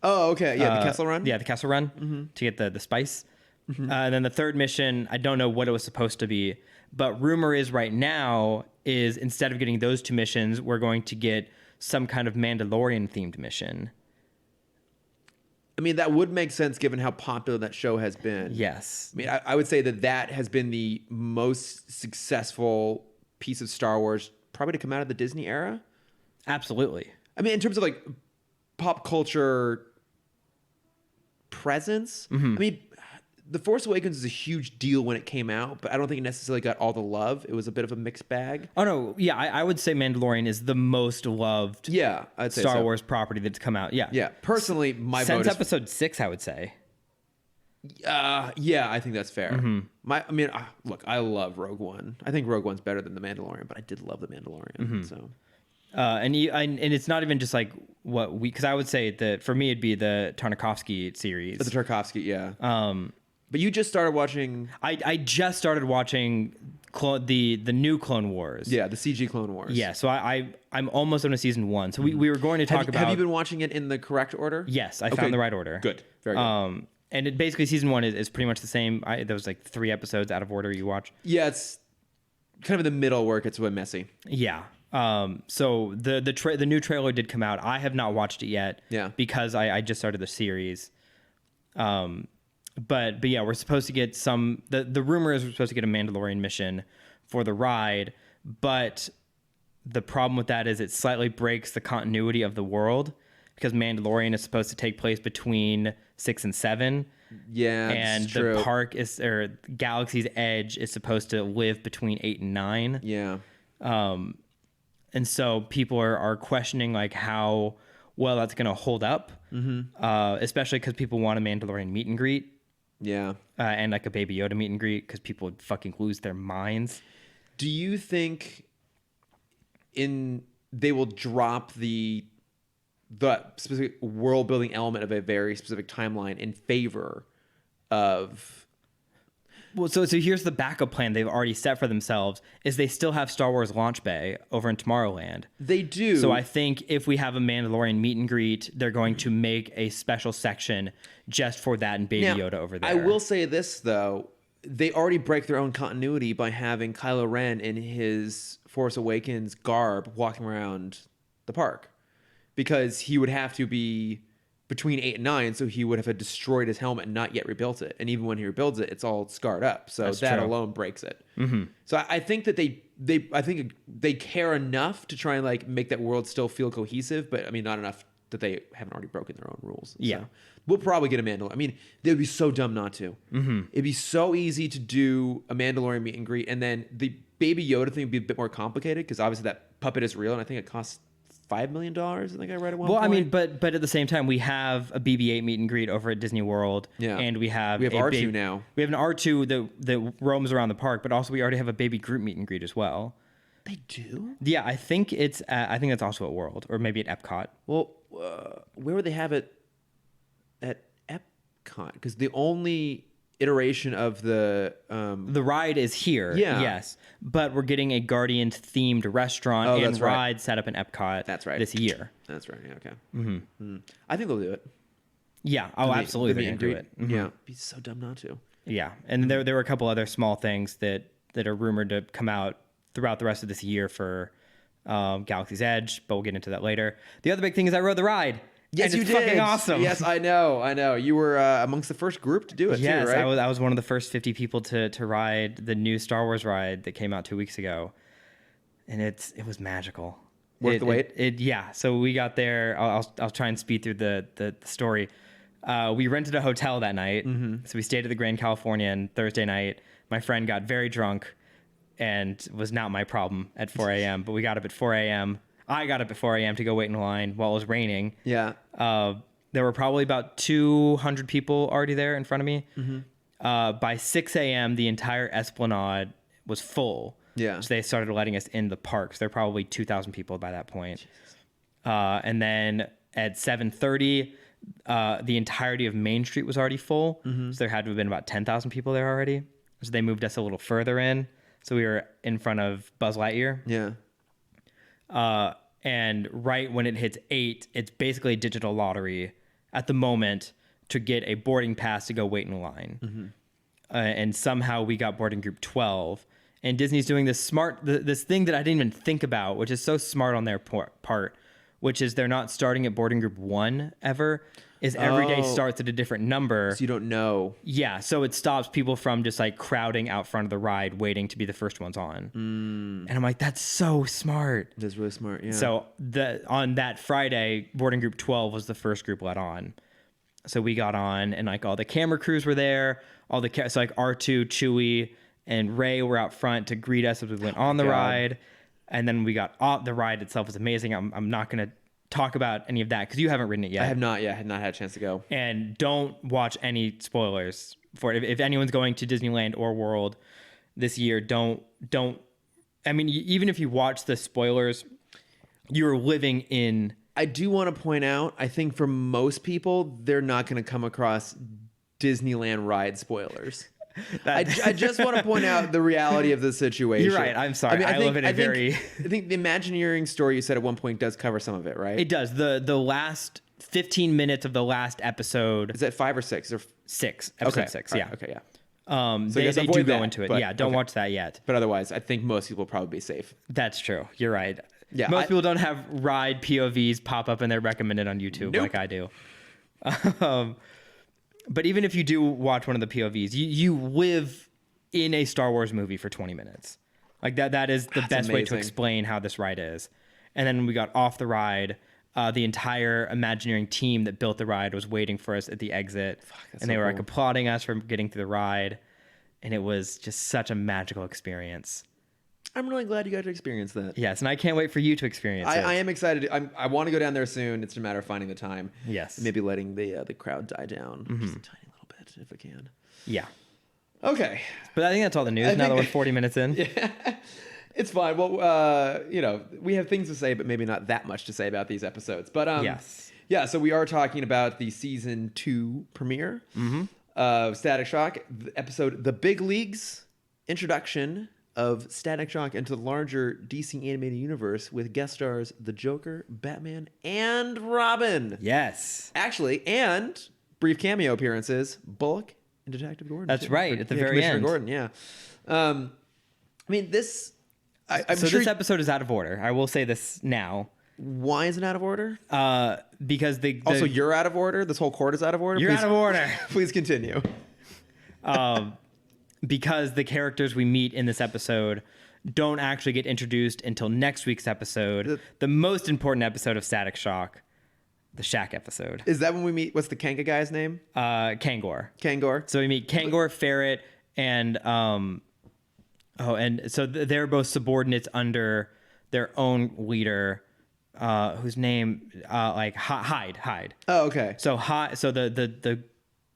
Oh, okay. Yeah, the Kessel Run? Yeah, the Kessel Run to get the spice. And then the third mission, I don't know what it was supposed to be, but rumor is right now is instead of getting those 2 missions, we're going to get some kind of Mandalorian-themed mission. I mean, that would make sense given how popular that show has been. Yes. I mean, I would say that has been the most successful piece of Star Wars probably to come out of the Disney era. Absolutely. I mean, in terms of like pop culture presence, I mean, The Force Awakens is a huge deal when it came out, but I don't think it necessarily got all the love. It was a bit of a mixed bag. Oh no, yeah, I would say Mandalorian is the most loved I'd say Star Wars property that's come out. Yeah. Personally, my Since vote is episode 6, I would say. I think that's fair. Look, I love Rogue One. I think Rogue One's better than The Mandalorian, but I did love The Mandalorian. So, And it's not even just like because I would say that for me it'd be the Tartakovsky series. the Tarkovsky, but you just started watching. I just started watching the new Clone Wars. Yeah, the CG Clone Wars. Yeah, so I'm almost on a season 1. So we were going to talk about. Have you been watching it in the correct order? Yes, I found the right order. Good, very good. And it basically season 1 is pretty much the same. There was like 3 episodes out of order you watch. Yeah, it's kind of in the middle where it gets a bit messy. Yeah. So the new trailer did come out. I have not watched it yet. Yeah. Because I just started the series. But yeah, we're supposed to get the rumor is we're supposed to get a Mandalorian mission for the ride, but the problem with that is it slightly breaks the continuity of the world because Mandalorian is supposed to take place between 6 and 7. Yeah, and true. the park Galaxy's Edge is supposed to live between 8 and 9. Yeah. And so people are questioning like how well that's going to hold up, especially because people want a Mandalorian meet and greet. Yeah. And like a Baby Yoda meet and greet because people would fucking lose their minds. Do you think they will drop the specific world building element of a very specific timeline in favor of? Well, so here's the backup plan they've already set for themselves is they still have Star Wars Launch Bay over in Tomorrowland. They do. So I think if we have a Mandalorian meet and greet, they're going to make a special section just for that and Baby Yoda over there. I will say this, though. They already break their own continuity by having Kylo Ren in his Force Awakens garb walking around the park. Because he would have to be between 8 and 9, so he would have destroyed his helmet and not yet rebuilt it. And even when he rebuilds it, it's all scarred up. So That's that true. alone breaks it. So I think that they care enough to try and like make that world still feel cohesive, but I mean not enough that they haven't already broken their own rules. Yeah. So we'll probably get a Mandalorian. I mean, they would be so dumb not to. It'd be so easy to do a Mandalorian meet and greet, and then the Baby Yoda thing would be a bit more complicated because obviously that puppet is real, and I think it costs $5 million. I think I read at one point. Well, I mean, but at the same time, we have a BB-8 meet and greet over at Disney World. Yeah. And we have R2 now. We have an R2 that roams around the park, but also we already have a Baby Groot meet and greet as well. They do? Yeah, I think that's also at World or maybe at Epcot. Well, where would they have it at Epcot? Because the only iteration of the ride is here. Yeah. Yes. But we're getting a Guardians themed restaurant and ride set up in Epcot. That's right. This year. That's right. Yeah, okay. I think they'll do it. Yeah. Oh, absolutely. They're going to do it. Yeah. It'd be so dumb not to. Yeah. And there were a couple other small things that are rumored to come out throughout the rest of this year for Galaxy's Edge, but we'll get into that later. The other big thing is I rode the ride. Yes, and you it's did. Fucking awesome. Yes, I know. You were amongst the first group to do it. Yes, too, right? I was one of the first 50 people to ride the new Star Wars ride that came out 2 weeks ago, and it was magical. Worth the wait. Yeah. So we got there. I'll try and speed through the story. We rented a hotel that night, so we stayed at the Grand Californian Thursday night. My friend got very drunk, and was not my problem at 4 a.m. But we got up at 4 a.m. I got up at 4 a.m. to go wait in line while it was raining. Yeah. There were probably about 200 people already there in front of me. By 6 a.m., the entire Esplanade was full. Yeah. So they started letting us in the parks. There were probably 2,000 people by that point. And then at 7:30, the entirety of Main Street was already full. So there had to have been about 10,000 people there already. So they moved us a little further in. So we were in front of Buzz Lightyear. Yeah. And right when it hits 8, it's basically a digital lottery at the moment to get a boarding pass to go wait in line. And somehow we got boarding group 12. And Disney's doing this this thing that I didn't even think about, which is so smart on their part, which is they're not starting at boarding group 1 ever. is every day Oh. starts at a different number. So you don't know. Yeah, so it stops people from just like crowding out front of the ride, waiting to be the first ones on. And I'm like, that's so smart. That's really smart. Yeah. So on that Friday, boarding group 12 was the first group let on. So we got on, and like all the camera crews were there. So like R2, Chewie, and Ray were out front to greet us as we went on the ride. And then we got off. The ride itself was amazing. I'm not going to talk about any of that because you haven't ridden it yet. I have not yet. I had not had a chance to go. And don't watch any spoilers for it. If anyone's going to Disneyland or World this year, don't. I mean, even if you watch the spoilers, you're living in. I do want to point out, I think for most people, they're not going to come across Disneyland ride spoilers. I just want to point out the reality of the situation. You're right. I'm sorry. I live in a very. I think the Imagineering story you said at one point does cover some of it, right? It does. The last 15 minutes of the last episode. Is that 5 or 6 or 6? Episode 6. Right, yeah. Okay. Yeah. So they do go into it. But, Yeah. Don't okay. watch that yet. But otherwise, I think most people will probably be safe. That's true. You're right. Yeah, Most people don't have ride POVs pop up and they're recommended on YouTube Nope. like I do. But even if you do watch one of the POVs, you live in a Star Wars movie for 20 minutes. Like that is the best way to amazing. explain how this ride is. And then we got off the ride. The entire Imagineering team that built the ride was waiting for us at the exit. And they were like applauding us for getting through the ride. And it was just such a magical experience. I'm really glad you got to experience that. Yes, and I can't wait for you to experience it. I am excited. I want to go down there soon. It's a matter of finding the time. Yes. And maybe letting the crowd die down just a tiny little bit if I can. Yeah. Okay. But I think that's all the news now that we're 40 minutes in. Yeah. It's fine. well, we have things to say, but maybe not that much to say about these episodes. But Yes. yeah. So we are talking about the season 2 premiere of Static Shock, the episode "The Big Leagues," introduction of Static Shock into the larger DC animated universe with guest stars the Joker, Batman, and Robin. Yes. Actually, and brief cameo appearances, Bullock and Detective Gordon. That's too. right, at the very Commissioner end. Gordon, yeah. I mean, this. I'm So sure. this episode is out of order. I will say this now. Why is it out of order? Because the Also, you're out of order. This whole court is out of order. you're Please- out of order. Please continue. Because the characters we meet in this episode don't actually get introduced until next week's episode, the most important episode of Static Shock, the Shack episode. Is that when we meet? What's the Kanga guy's name? Kangor. Kangor. So we meet Kangor, Ferret, and they're both subordinates under their own leader, whose name Hyde. Oh, okay. So the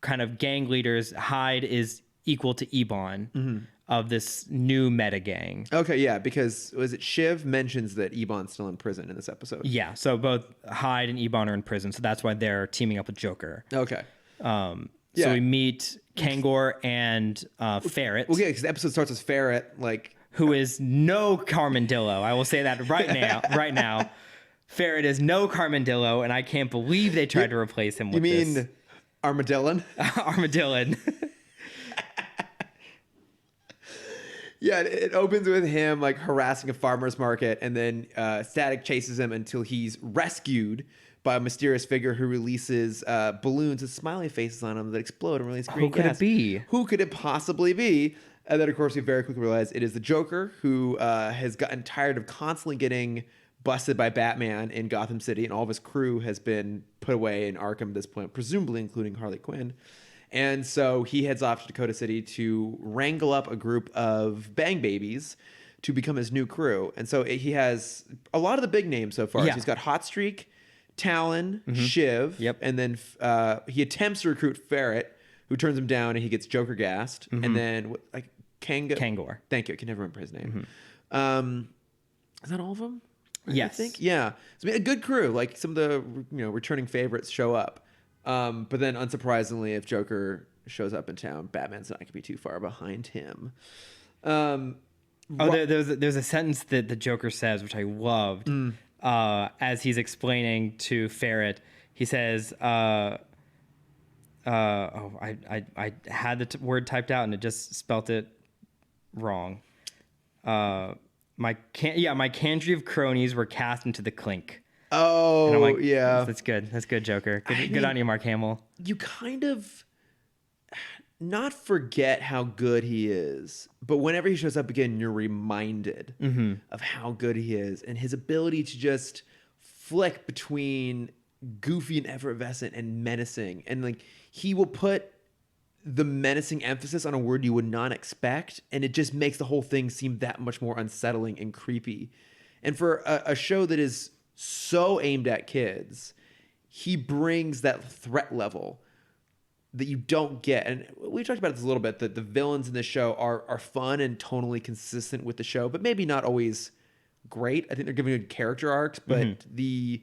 kind of gang leaders, Hyde is equal to Ebon of this new meta gang. Okay, yeah, because was it Shiv mentions that Ebon's still in prison in this episode? Yeah, so both Hyde and Ebon are in prison, so that's why they're teaming up with Joker. Okay. So Yeah. we meet Kangor and Ferret, Well, yeah, because the episode starts as Ferret, like. who is no Carmandillo. I will say that right now. Ferret is no Carmandillo, and I can't believe they tried to replace him with You mean this. Armadillon? Armadillon. Yeah, it opens with him like harassing a farmer's market, and then Static chases him until he's rescued by a mysterious figure who releases balloons with smiley faces on them that explode and release green Who could gas. it be? Who could it possibly be? And then, of course, we very quickly realize it is the Joker, who has gotten tired of constantly getting busted by Batman in Gotham City, and all of his crew has been put away in Arkham at this point, presumably including Harley Quinn. And so he heads off to Dakota City to wrangle up a group of Bang Babies to become his new crew. And so he has a lot of the big names so far. Yeah. So he's got Hotstreak, Talon, Shiv, Yep. and then he attempts to recruit Ferret, who turns him down, and he gets Joker gassed. And then Kangor. Thank you. I can never remember his name. Is that all of them? Yes. I think. Yeah. So, I mean, a good crew. Like some of the returning favorites show up. But then, unsurprisingly, if Joker shows up in town, Batman's not going to be too far behind him. There's a sentence that the Joker says, which I loved, as he's explaining to Ferret. He says, I had the word typed out and it just spelt it wrong. My cantree of cronies were cast into the clink. Oh, And I'm like, yeah. that's good. That's good, Joker. Good on you, Mark Hamill. You kind of not forget how good he is, but whenever he shows up again, you're reminded of how good he is and his ability to just flick between goofy and effervescent and menacing. And like he will put the menacing emphasis on a word you would not expect, and it just makes the whole thing seem that much more unsettling and creepy. And for a show that is so aimed at kids, he brings that threat level that you don't get. And we talked about this a little bit, that the villains in this show are fun and tonally consistent with the show, but maybe not always great. I think they're giving good character arcs, but the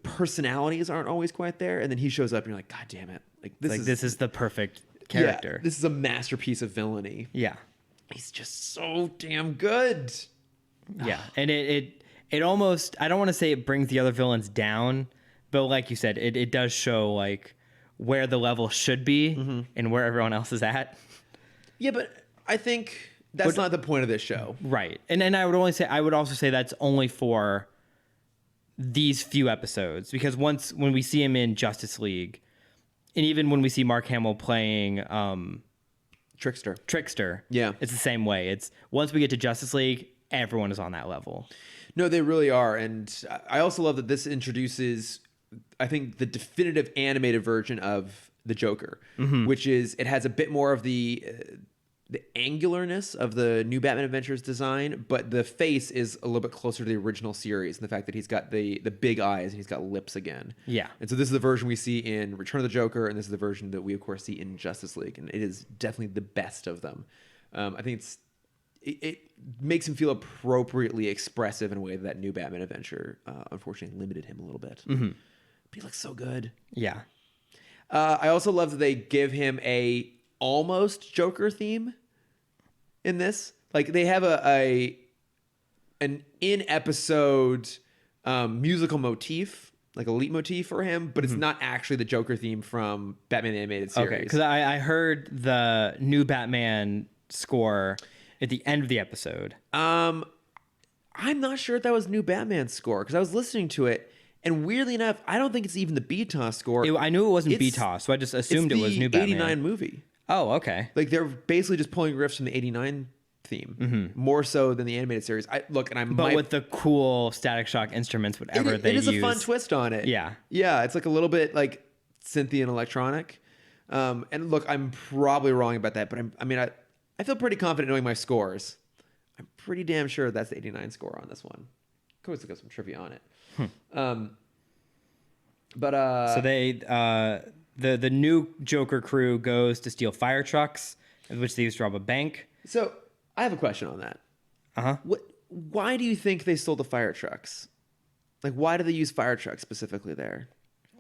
personalities aren't always quite there. And then he shows up and you're like, God damn it. Like this is the perfect character. Yeah, this is a masterpiece of villainy. Yeah. He's just so damn good. Yeah. And it almost, I don't want to say it brings the other villains down, but like you said, it does show like where the level should be and where everyone else is at. Yeah, but I think that's not the point of this show. Right. And then I would also say that's only for these few episodes, because when we see him in Justice League, and even when we see Mark Hamill playing Trickster, yeah, it's the same way. It's once we get to Justice League, everyone is on that level. No, they really are. And I also love that this introduces, I think, the definitive animated version of the Joker, which is, it has a bit more of the angularness of the new Batman Adventures design, but the face is a little bit closer to the original series, and the fact that he's got the big eyes and he's got lips again. Yeah. And so this is the version we see in Return of the Joker, and this is the version that we, of course, see in Justice League, and it is definitely the best of them. I think it makes him feel appropriately expressive in a way that new Batman Adventure, unfortunately, limited him a little bit. But he looks so good. Yeah. I also love that they give him a almost Joker theme in this. Like they have an in-episode musical motif, like a leitmotif for him, but it's not actually the Joker theme from Batman the Animated Series. Okay, because I heard the new Batman score at the end of the episode. I'm not sure if that was new Batman score, because I was listening to it, and weirdly enough, I don't think it's even the BTOS score. I knew it wasn't BTOS, so I just assumed it was new Batman. It's the 89 movie. Oh, okay. Like they're basically just pulling riffs from the 89 theme, more so than the animated series. But with the cool Static Shock instruments, whatever they use. It is a fun twist on it. Yeah. Yeah, it's like a little bit like synthy and electronic. And look, I'm probably wrong about that, but I feel pretty confident knowing my scores. I'm pretty damn sure that's the 89 score on this one. Could always look up some trivia on it. So they the new Joker crew goes to steal fire trucks, which they use to rob a bank. So I have a question on that. Why do you think they stole the fire trucks? Like, why do they use fire trucks specifically there?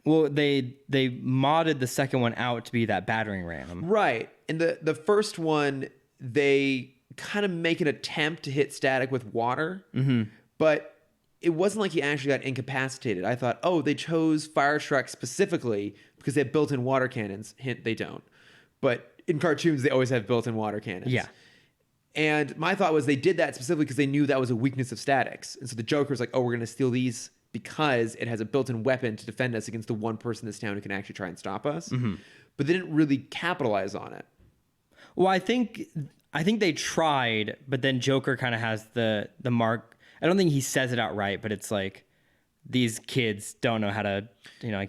Well, they modded the second one out to be that battering ram. Right. And the first one, they kind of make an attempt to hit Static with water, but it wasn't like he actually got incapacitated. I thought, they chose fire trucks specifically because they have built-in water cannons. Hint, they don't. But in cartoons, they always have built-in water cannons. Yeah. And my thought was they did that specifically because they knew that was a weakness of Static's. And so the Joker's like, we're going to steal these because it has a built-in weapon to defend us against the one person in this town who can actually try and stop us. But they didn't really capitalize on it. Well, I think they tried, but then Joker kind of has the mark. I don't think he says it outright, but it's like these kids don't know how to,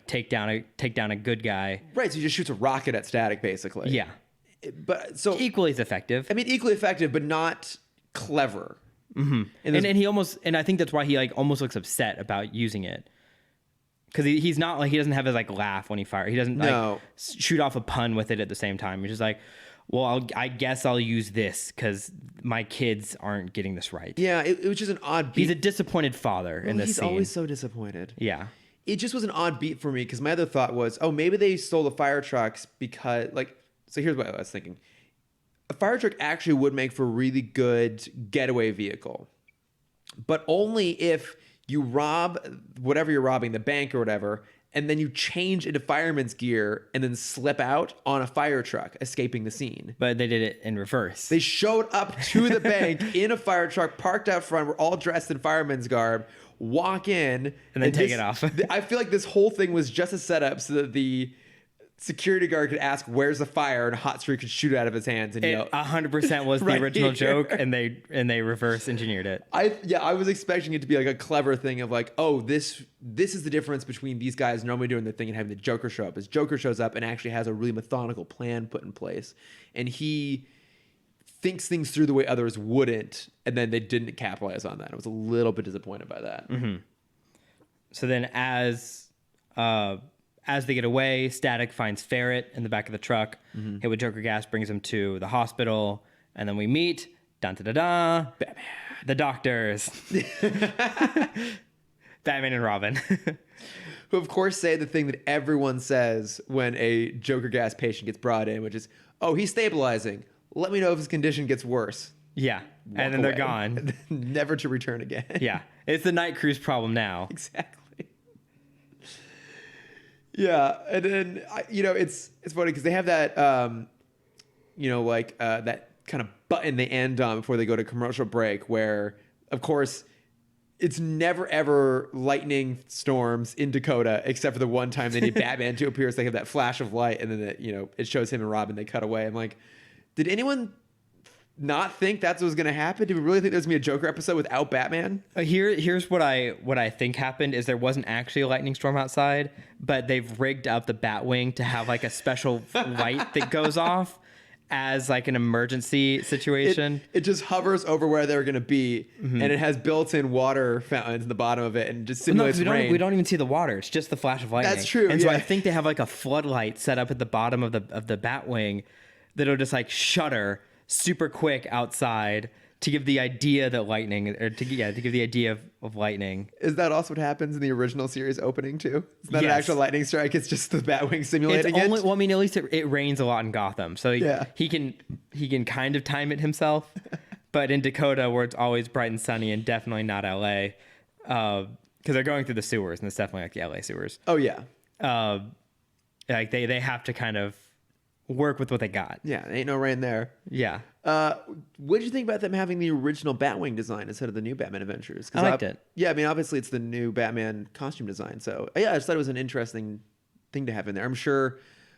take down a good guy. Right. So he just shoots a rocket at Static, basically. Yeah. But so equally as effective. I mean, equally effective, but not clever. And he almost, and I think that's why he almost looks upset about using it, because he's not like, he doesn't have his laugh when he fires. He doesn't shoot off a pun with it at the same time. He's just like, well, I guess I'll use this because my kids aren't getting this right. Yeah, it was just an odd beat. He's a disappointed father in this scene. He's always so disappointed. Yeah. It just was an odd beat for me because my other thought was, maybe they stole the fire trucks because, so here's what I was thinking. A fire truck actually would make for a really good getaway vehicle, but only if you rob whatever you're robbing, the bank or whatever, and then you change into fireman's gear and then slip out on a fire truck, escaping the scene. But they did it in reverse. They showed up to the bank in a fire truck, parked out front. We're all dressed in fireman's garb, walk in, and then take it off. I feel like this whole thing was just a setup so that the security guard could ask, "Where's the fire?" and Hot Streak could shoot it out of his hands. And 100% was the original joke, and they reverse engineered it. I was expecting it to be like a clever thing of like, oh, this is the difference between these guys normally doing the thing and having the Joker show up. Is Joker shows up and actually has a really methodical plan put in place, and he thinks things through the way others wouldn't, and then they didn't capitalize on that. I was a little bit disappointed by that. Mm-hmm. So then as they get away, Static finds Ferret in the back of the truck. Hit with Joker gas, brings him to the hospital, and then we meet Batman, the doctors, Batman and Robin, who of course say the thing that everyone says when a Joker gas patient gets brought in, which is, "Oh, he's stabilizing. Let me know if his condition gets worse." Yeah, and then they're gone, never to return again. Yeah, it's the Night Crew's problem now. Exactly. Yeah, and then it's funny because they have that that kind of button they end on before they go to commercial break, where of course it's never ever lightning storms in Dakota except for the one time they need Batman to appear. So they have that flash of light, and then it shows him and Robin. They cut away. I'm like, did anyone not think that's what was going to happen? Did we really think there was going to be a Joker episode without Batman? Here's what I think happened is there wasn't actually a lightning storm outside, but they've rigged up the Batwing to have like a special light that goes off as like an emergency situation. It just hovers over where they're going to be, and it has built-in water fountains in the bottom of it, and just simulates rain. We don't even see the water. It's just the flash of lightning. That's true. And so I think they have like a floodlight set up at the bottom of the Batwing that'll just like shutter super quick outside to give the idea that lightning, or to give the idea of lightning. Is that also what happens in the original series opening too? It's not an actual lightning strike. It's just the Batwing simulating it. Well, I mean, at least it rains a lot in Gotham, so he can kind of time it himself. But in Dakota, where it's always bright and sunny, and definitely not LA, because they're going through the sewers, and it's definitely like the LA sewers. Oh yeah. Like they have to kind of work with what they got. Yeah, ain't no rain there. Yeah. What did you think about them having the original Batwing design instead of the new Batman Adventures? I liked it. Yeah, I mean, obviously it's the new Batman costume design. So yeah, I just thought it was an interesting thing to have in there. I'm sure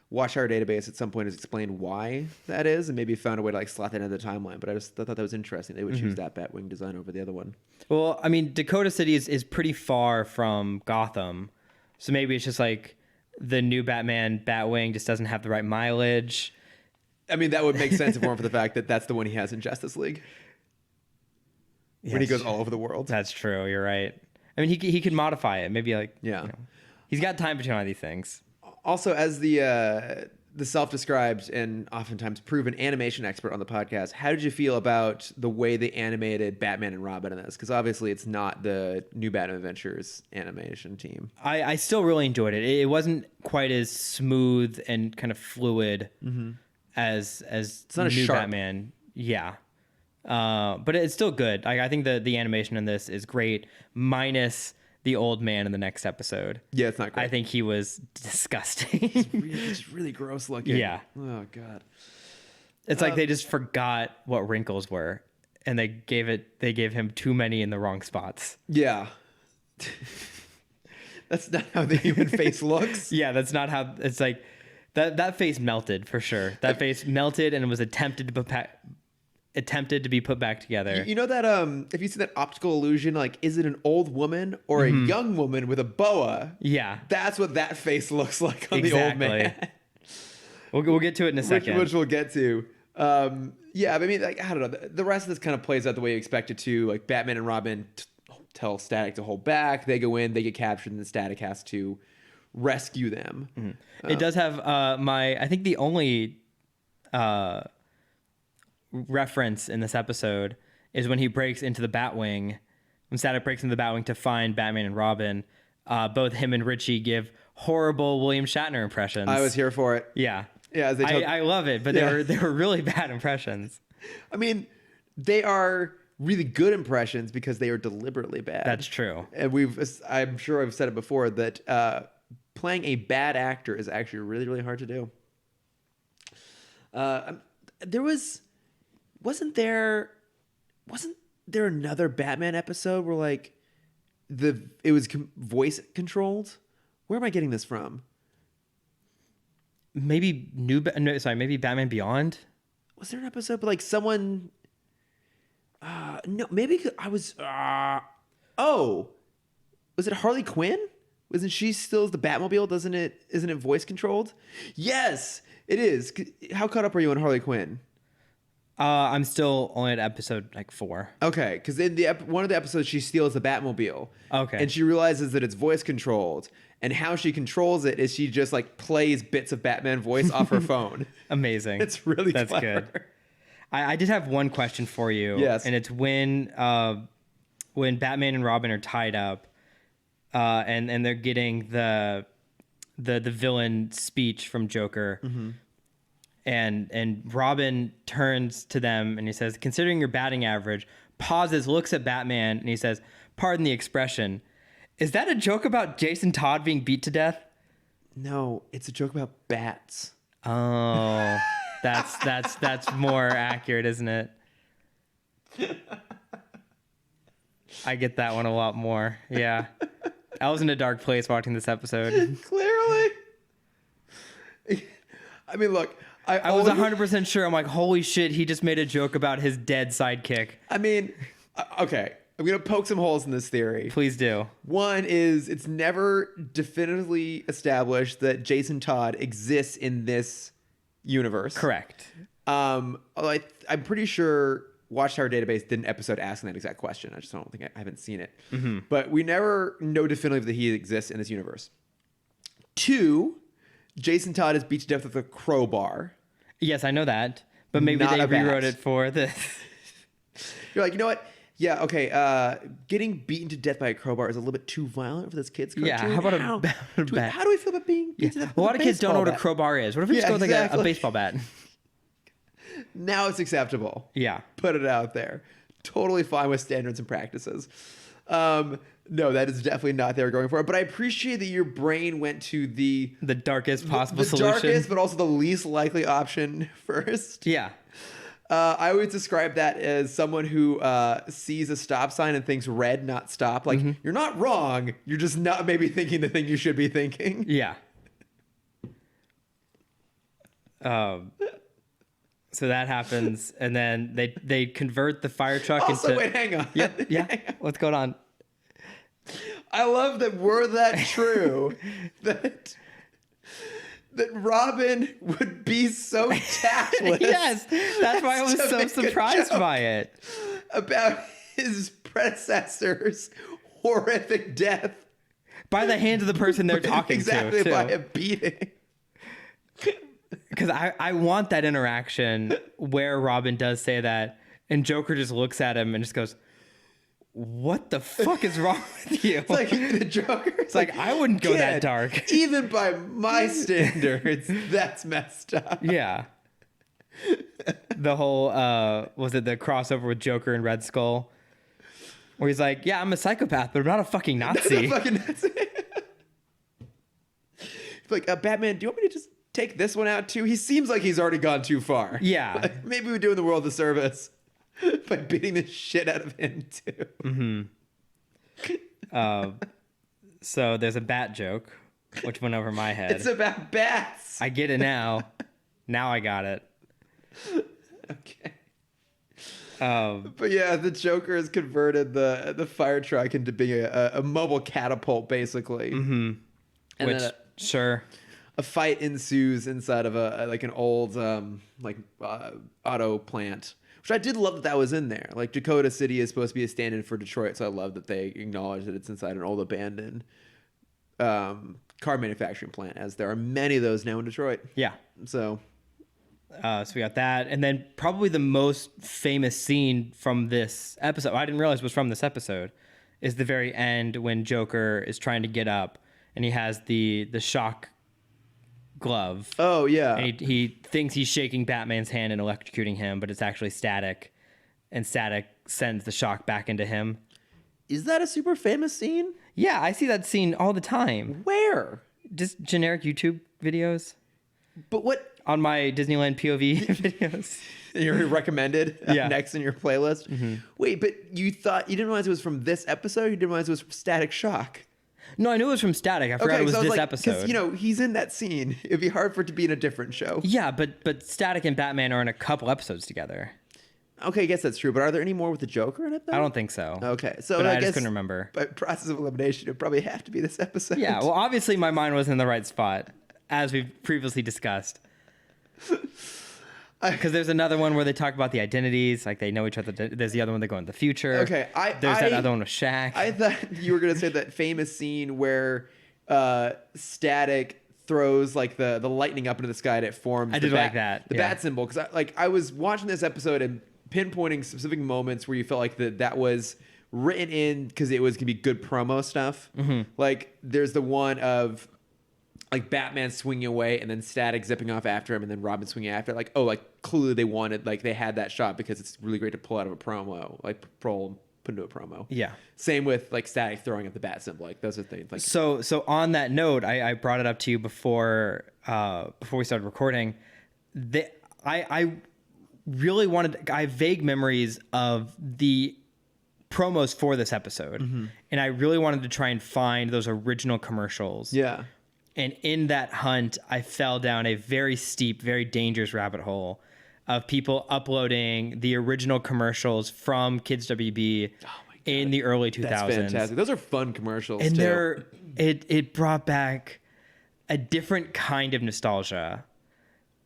Watchtower Database at some point has explained why that is, and maybe found a way to like slot that into the timeline. But I just thought that was interesting. They would choose that Batwing design over the other one. Well, I mean, Dakota City is pretty far from Gotham, so maybe it's just like the new Batwing just doesn't have the right mileage. I mean, that would make sense if it weren't for the fact that that's the one he has in Justice League. When he goes all over the world. That's true. You're right. I mean, he could modify it. Maybe like, he's got time between all these things. Also, as the self-described and oftentimes proven animation expert on the podcast, how did you feel about the way they animated Batman and Robin in this? Because obviously it's not the new Batman Adventures animation team. I still really enjoyed it. It wasn't quite as smooth and kind of fluid as it's not new sharp. Batman. Yeah. But it's still good. I think the animation in this is great, minus the old man in the next episode. Yeah, it's not great. I think he was disgusting. It's really gross looking. Yeah. Oh god. It's like they just forgot what wrinkles were, and they gave him too many in the wrong spots. Yeah. That's not how the human face looks. Yeah, that's not how. It's like that face melted for sure. That face melted and was attempted to be put back together. You know that if you see that optical illusion, like, is it an old woman or a young woman with a boa? Yeah, that's what that face looks like on the old man. We'll get to it in a second, which we'll get to. Yeah, I mean, like, I don't know. The rest of this kind of plays out the way you expect it to. Like, Batman and Robin tell Static to hold back. They go in, they get captured, and then Static has to rescue them. It does have I think the only reference in this episode is when he breaks into the Batwing. When Static breaks into the Batwing to find Batman and Robin, both him and Richie give horrible William Shatner impressions. I was here for it. Yeah. Yeah, I love it, but they were really bad impressions. I mean, they are really good impressions because they are deliberately bad. That's true. And I'm sure I've said it before that playing a bad actor is actually really, really hard to do. Wasn't there another Batman episode where like it was voice controlled? Where am I getting this from? Maybe maybe Batman Beyond. Was there an episode, but like someone? No, maybe I was. Was it Harley Quinn? Wasn't she still the Batmobile? Isn't it voice controlled? Yes, it is. How caught up are you on Harley Quinn? I'm still only at episode like 4. Okay, because in one of the episodes she steals the Batmobile. Okay, and she realizes that it's voice controlled, and how she controls it is she just like plays bits of Batman voice off her phone. Amazing. It's really That's clever. good. I did have one question for you. Yes, and it's when Batman and Robin are tied up, and they're getting the villain speech from Joker. Mm-hmm. And Robin turns to them and he says, considering your batting average, pauses, looks at Batman, and he says, pardon the expression. Is that a joke about Jason Todd being beat to death? No, it's a joke about bats. Oh, that's more accurate, isn't it? I get that one a lot more. Yeah. I was in a dark place watching this episode. Clearly. I mean, look, I was 100% sure. I'm like, holy shit, he just made a joke about his dead sidekick. I mean, okay, I'm going to poke some holes in this theory. Please do. One is it's never definitively established that Jason Todd exists in this universe. Correct. I'm pretty sure Watchtower Database did an episode asking that exact question. I haven't seen it. Mm-hmm. But we never know definitively that he exists in this universe. 2, Jason Todd is beat to death with a crowbar. Yes, I know that. But maybe they rewrote it for this. You're like, you know what? Yeah, okay. Getting beaten to death by a crowbar is a little bit too violent for this kid's cartoon. Yeah, how about a bat? How do we feel about being beaten to death with a lot of kids don't know what a crowbar is. What if we just go with like a baseball bat? Now it's acceptable. Yeah. Put it out there. Totally fine with standards and practices. No, that is definitely not they were going for. But I appreciate that your brain went to the darkest possible solution. The darkest, but also the least likely option first. Yeah. I always describe that as someone who sees a stop sign and thinks red, not stop. Like, You're not wrong. You're just not maybe thinking the thing you should be thinking. Yeah. So that happens, and then they convert the fire truck into... Wait, hang on. Yep, yeah. What's going on? I love that were that true, that Robin would be so tactless. Yes, that's why I was so surprised by it. About his predecessor's horrific death. By the hand of the person they're talking exactly, to. Exactly, by a beating. Because I want that interaction where Robin does say that, and Joker just looks at him and just goes, what the fuck is wrong with you? It's like the Joker. It's like, I wouldn't go that dark. Even by my standards, that's messed up. Yeah. The whole, was it the crossover with Joker and Red Skull? Where he's like, yeah, I'm a psychopath, but I'm not a fucking Nazi. Not a fucking Nazi. Like, Batman, do you want me to just take this one out too? He seems like he's already gone too far. Yeah. Like, maybe we're doing the world a service by beating the shit out of him too. Mm-hmm. So there's a bat joke, which went over my head. It's about bats. I get it now. Now I got it. Okay. But yeah, the Joker has converted the fire truck into being a mobile catapult, basically. Mm-hmm. And which, sure. A fight ensues inside of an old auto plant. Which I did love that was in there. Like, Dakota City is supposed to be a stand-in for Detroit, so I love that they acknowledge that it's inside an old abandoned car manufacturing plant, as there are many of those now in Detroit. Yeah. So we got that. And then probably the most famous scene from this episode, I didn't realize was from this episode, is the very end when Joker is trying to get up, and he has the shock glove. Oh, yeah. And he thinks he's shaking Batman's hand and electrocuting him, but it's actually static, and static sends the shock back into him. Is that a super famous scene? Yeah, I see that scene all the time. Where? just generic YouTube videos But what on my Disneyland POV videos. you're recommended Yeah. next in your playlist? Wait, but you didn't realize it was from this episode? You didn't realize it was from Static Shock? No, I knew it was from Static. I forgot it was so I this like, episode. Because, he's in that scene. It'd be hard for it to be in a different show. Yeah, but Static and Batman are in a couple episodes together. Okay, I guess that's true. But are there any more with the Joker in it, though? I don't think so. Okay, so But I guess just couldn't remember. By process of elimination, it'd probably have to be this episode. Yeah, well, obviously my mind was in the right spot, as we've previously discussed. Because there's another one where they talk about the identities, like they know each other. There's the other one they go into the future. Okay, there's that other one with Shaq. I thought you were gonna say that famous scene where Static throws like the lightning up into the sky and it forms. I did like that. The bat symbol, because I was watching this episode and pinpointing specific moments where you felt like that was written in because it was gonna be good promo stuff. Like there's the one of like Batman swinging away and then Static zipping off after him and then Robin swinging after. Like, oh, like clearly they had that shot because it's really great to pull out of a promo, like put into a promo. Yeah. Same with like Static throwing up the bat symbol. Like those are things. Like So on that note, I brought it up to you before we started recording. I really wanted. I have vague memories of the promos for this episode, and I really wanted to try and find those original commercials. yeah. And in that hunt, I fell down a very steep, very dangerous rabbit hole of people uploading the original commercials from Kids WB in the early 2000s. That's fantastic. Those are fun commercials. And too. it brought back a different kind of nostalgia,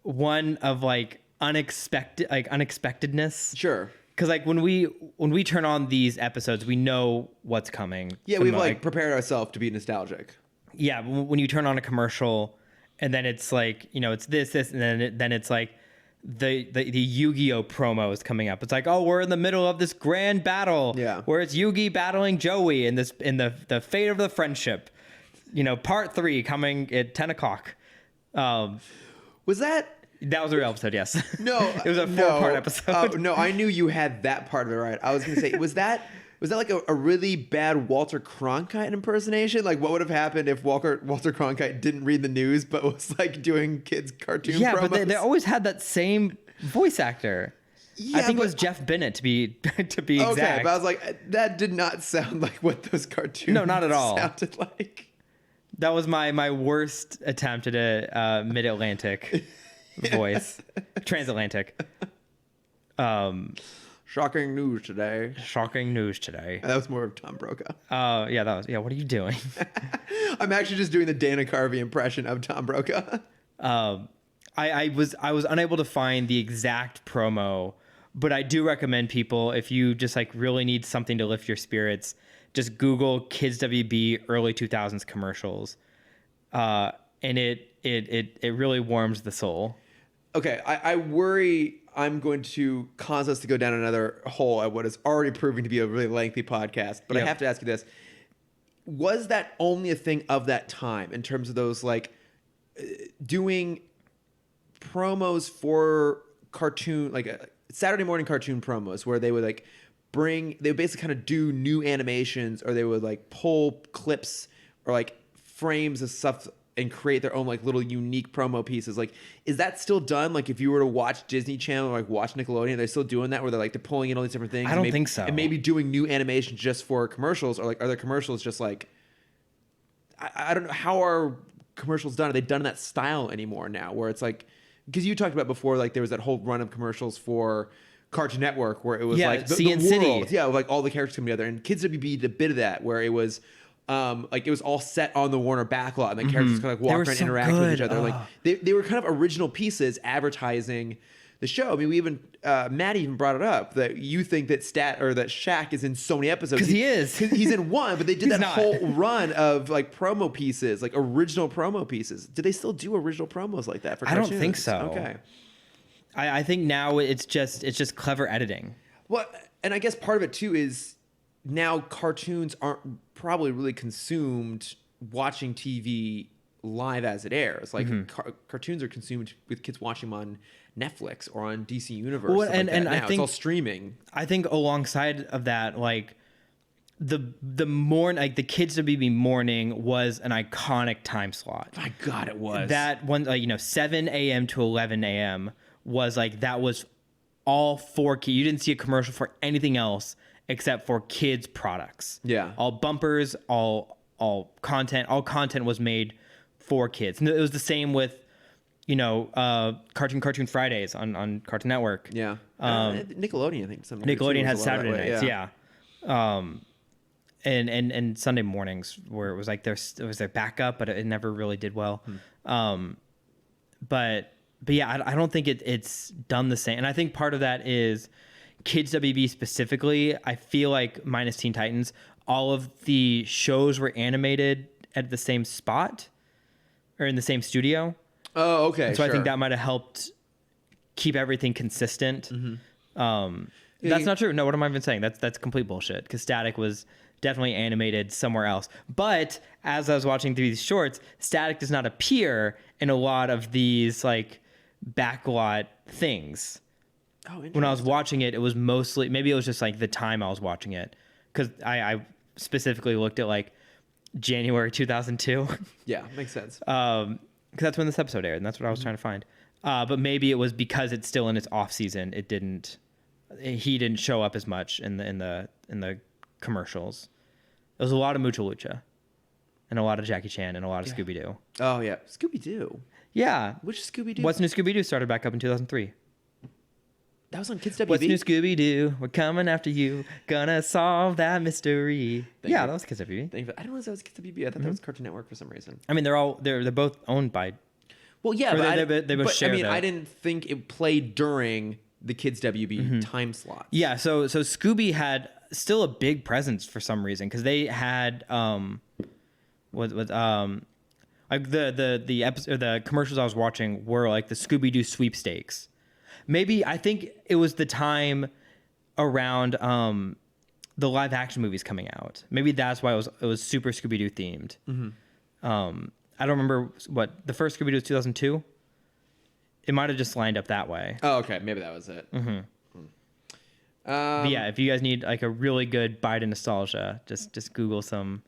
one of like unexpectedness. Sure. Because like when we turn on these episodes, we know what's coming. Yeah, we've like prepared ourselves to be nostalgic. Yeah, when you turn on a commercial and then it's like, it's this, and then it's like the Yu-Gi-Oh promo is coming up. It's like, oh, we're in the middle of this grand battle. Yeah. Where it's Yugi battling Joey in the fate of the friendship. Part 3 coming at 10 o'clock. Was that was a real episode, yes. No. It was a 4-part episode. No, I knew you had that part of it right. I was going to say, was that like a really bad Walter Cronkite impersonation? Like, what would have happened if Walter Cronkite didn't read the news but was like doing kids cartoon Yeah, promos? but they always had that same voice actor. Yeah, I think it was Jeff Bennett to be exact. Okay, but I was like, that did not sound like what those cartoons No, not at all. sounded like. That was my worst attempt at a mid-Atlantic voice. Transatlantic. Shocking news today. Shocking news today. That was more of Tom Brokaw. Yeah, what are you doing? I'm actually just doing the Dana Carvey impression of Tom Brokaw. I was unable to find the exact promo, but I do recommend people, if you just like really need something to lift your spirits, just Google Kids WB early 2000s commercials. And it really warms the soul. Okay, I worry I'm going to cause us to go down another hole at what is already proving to be a really lengthy podcast. But I have to ask you this. Was that only a thing of that time in terms of those like doing promos for cartoon, like Saturday morning cartoon promos where they would like they would basically kind of do new animations, or they would like pull clips or like frames of stuff and create their own like little unique promo pieces? Like, is that still done? Like, if you were to watch Disney Channel or like watch Nickelodeon, they're still doing that where they're pulling in all these different things. I don't think so. And maybe doing new animations just for commercials, or like are there commercials just like I don't know, how are commercials done? Are they done in that style anymore now? Where it's like, because you talked about before, like there was that whole run of commercials for Cartoon Network where it was like the world, like all the characters come together, and Kids WB did a bit of that where it was. Like it was all set on the Warner backlot, and the characters kind of like walk around, interact with each other. Like they were kind of original pieces advertising the show. I mean, we even Matt even brought it up that you think that Shaq is in so many episodes because he is. He's in one, but they did that whole run of like promo pieces, like original promo pieces. Do they still do original promos like that for cartoons? I don't think so. Okay, I think now it's just clever editing. Well, and I guess part of it too is now cartoons aren't probably really consumed watching TV live as it airs. Like cartoons are consumed with kids watching them on Netflix or on DC Universe. Well, and now I think it's all streaming. I think alongside of that, like the Kids WB morning was an iconic time slot. My God, it was. That one, 7 a.m. to 11 a.m. was that was all for kids. You didn't see a commercial for anything else except for kids products. Yeah. All bumpers, all content was made for kids. And it was the same with, Cartoon Fridays on Cartoon Network. Yeah. Nickelodeon, I think. Nickelodeon had Saturday nights. Yeah. And Sunday mornings where it was their backup, but it never really did well. But yeah, I don't think it's done the same. And I think part of that is Kids WB specifically. I feel like minus Teen Titans, all of the shows were animated at the same spot or in the same studio. Oh, okay. And so I think that might have helped keep everything consistent. That's not true. No, what am I even saying? That's complete bullshit, because Static was definitely animated somewhere else. But as I was watching through these shorts, Static does not appear in a lot of these backlot things. Oh, when I was watching it, it was mostly, maybe it was just the time I was watching it, because I specifically looked at January 2002. Yeah, makes sense. Because that's when this episode aired, and that's what I was trying to find. But maybe it was because it's still in its off season. He didn't show up as much in the commercials. There was a lot of Mucha Lucha, and a lot of Jackie Chan, and a lot of Scooby Doo. Oh yeah, Scooby Doo. Yeah, Which Scooby Doo? What's New Scooby Doo started back up in 2003. That was on Kids WB. What's New Scooby Doo? We're coming after you. Gonna solve that mystery. That was Kids WB. I didn't realize that was Kids WB. I thought that was Cartoon Network for some reason. I mean, they're both owned by. Well, yeah, but they both share. I mean, I didn't think it played during the Kids WB time slot. Yeah, so Scooby had still a big presence for some reason, because they had the episode, or the commercials I was watching were the Scooby Doo sweepstakes. Maybe I think it was the time around the live action movies coming out. Maybe that's why it was super Scooby Doo themed. I don't remember what the first Scooby Doo was 2002. It might have just lined up that way. Oh, okay, maybe that was it. But yeah, if you guys need a really good Biden nostalgia, just Google some.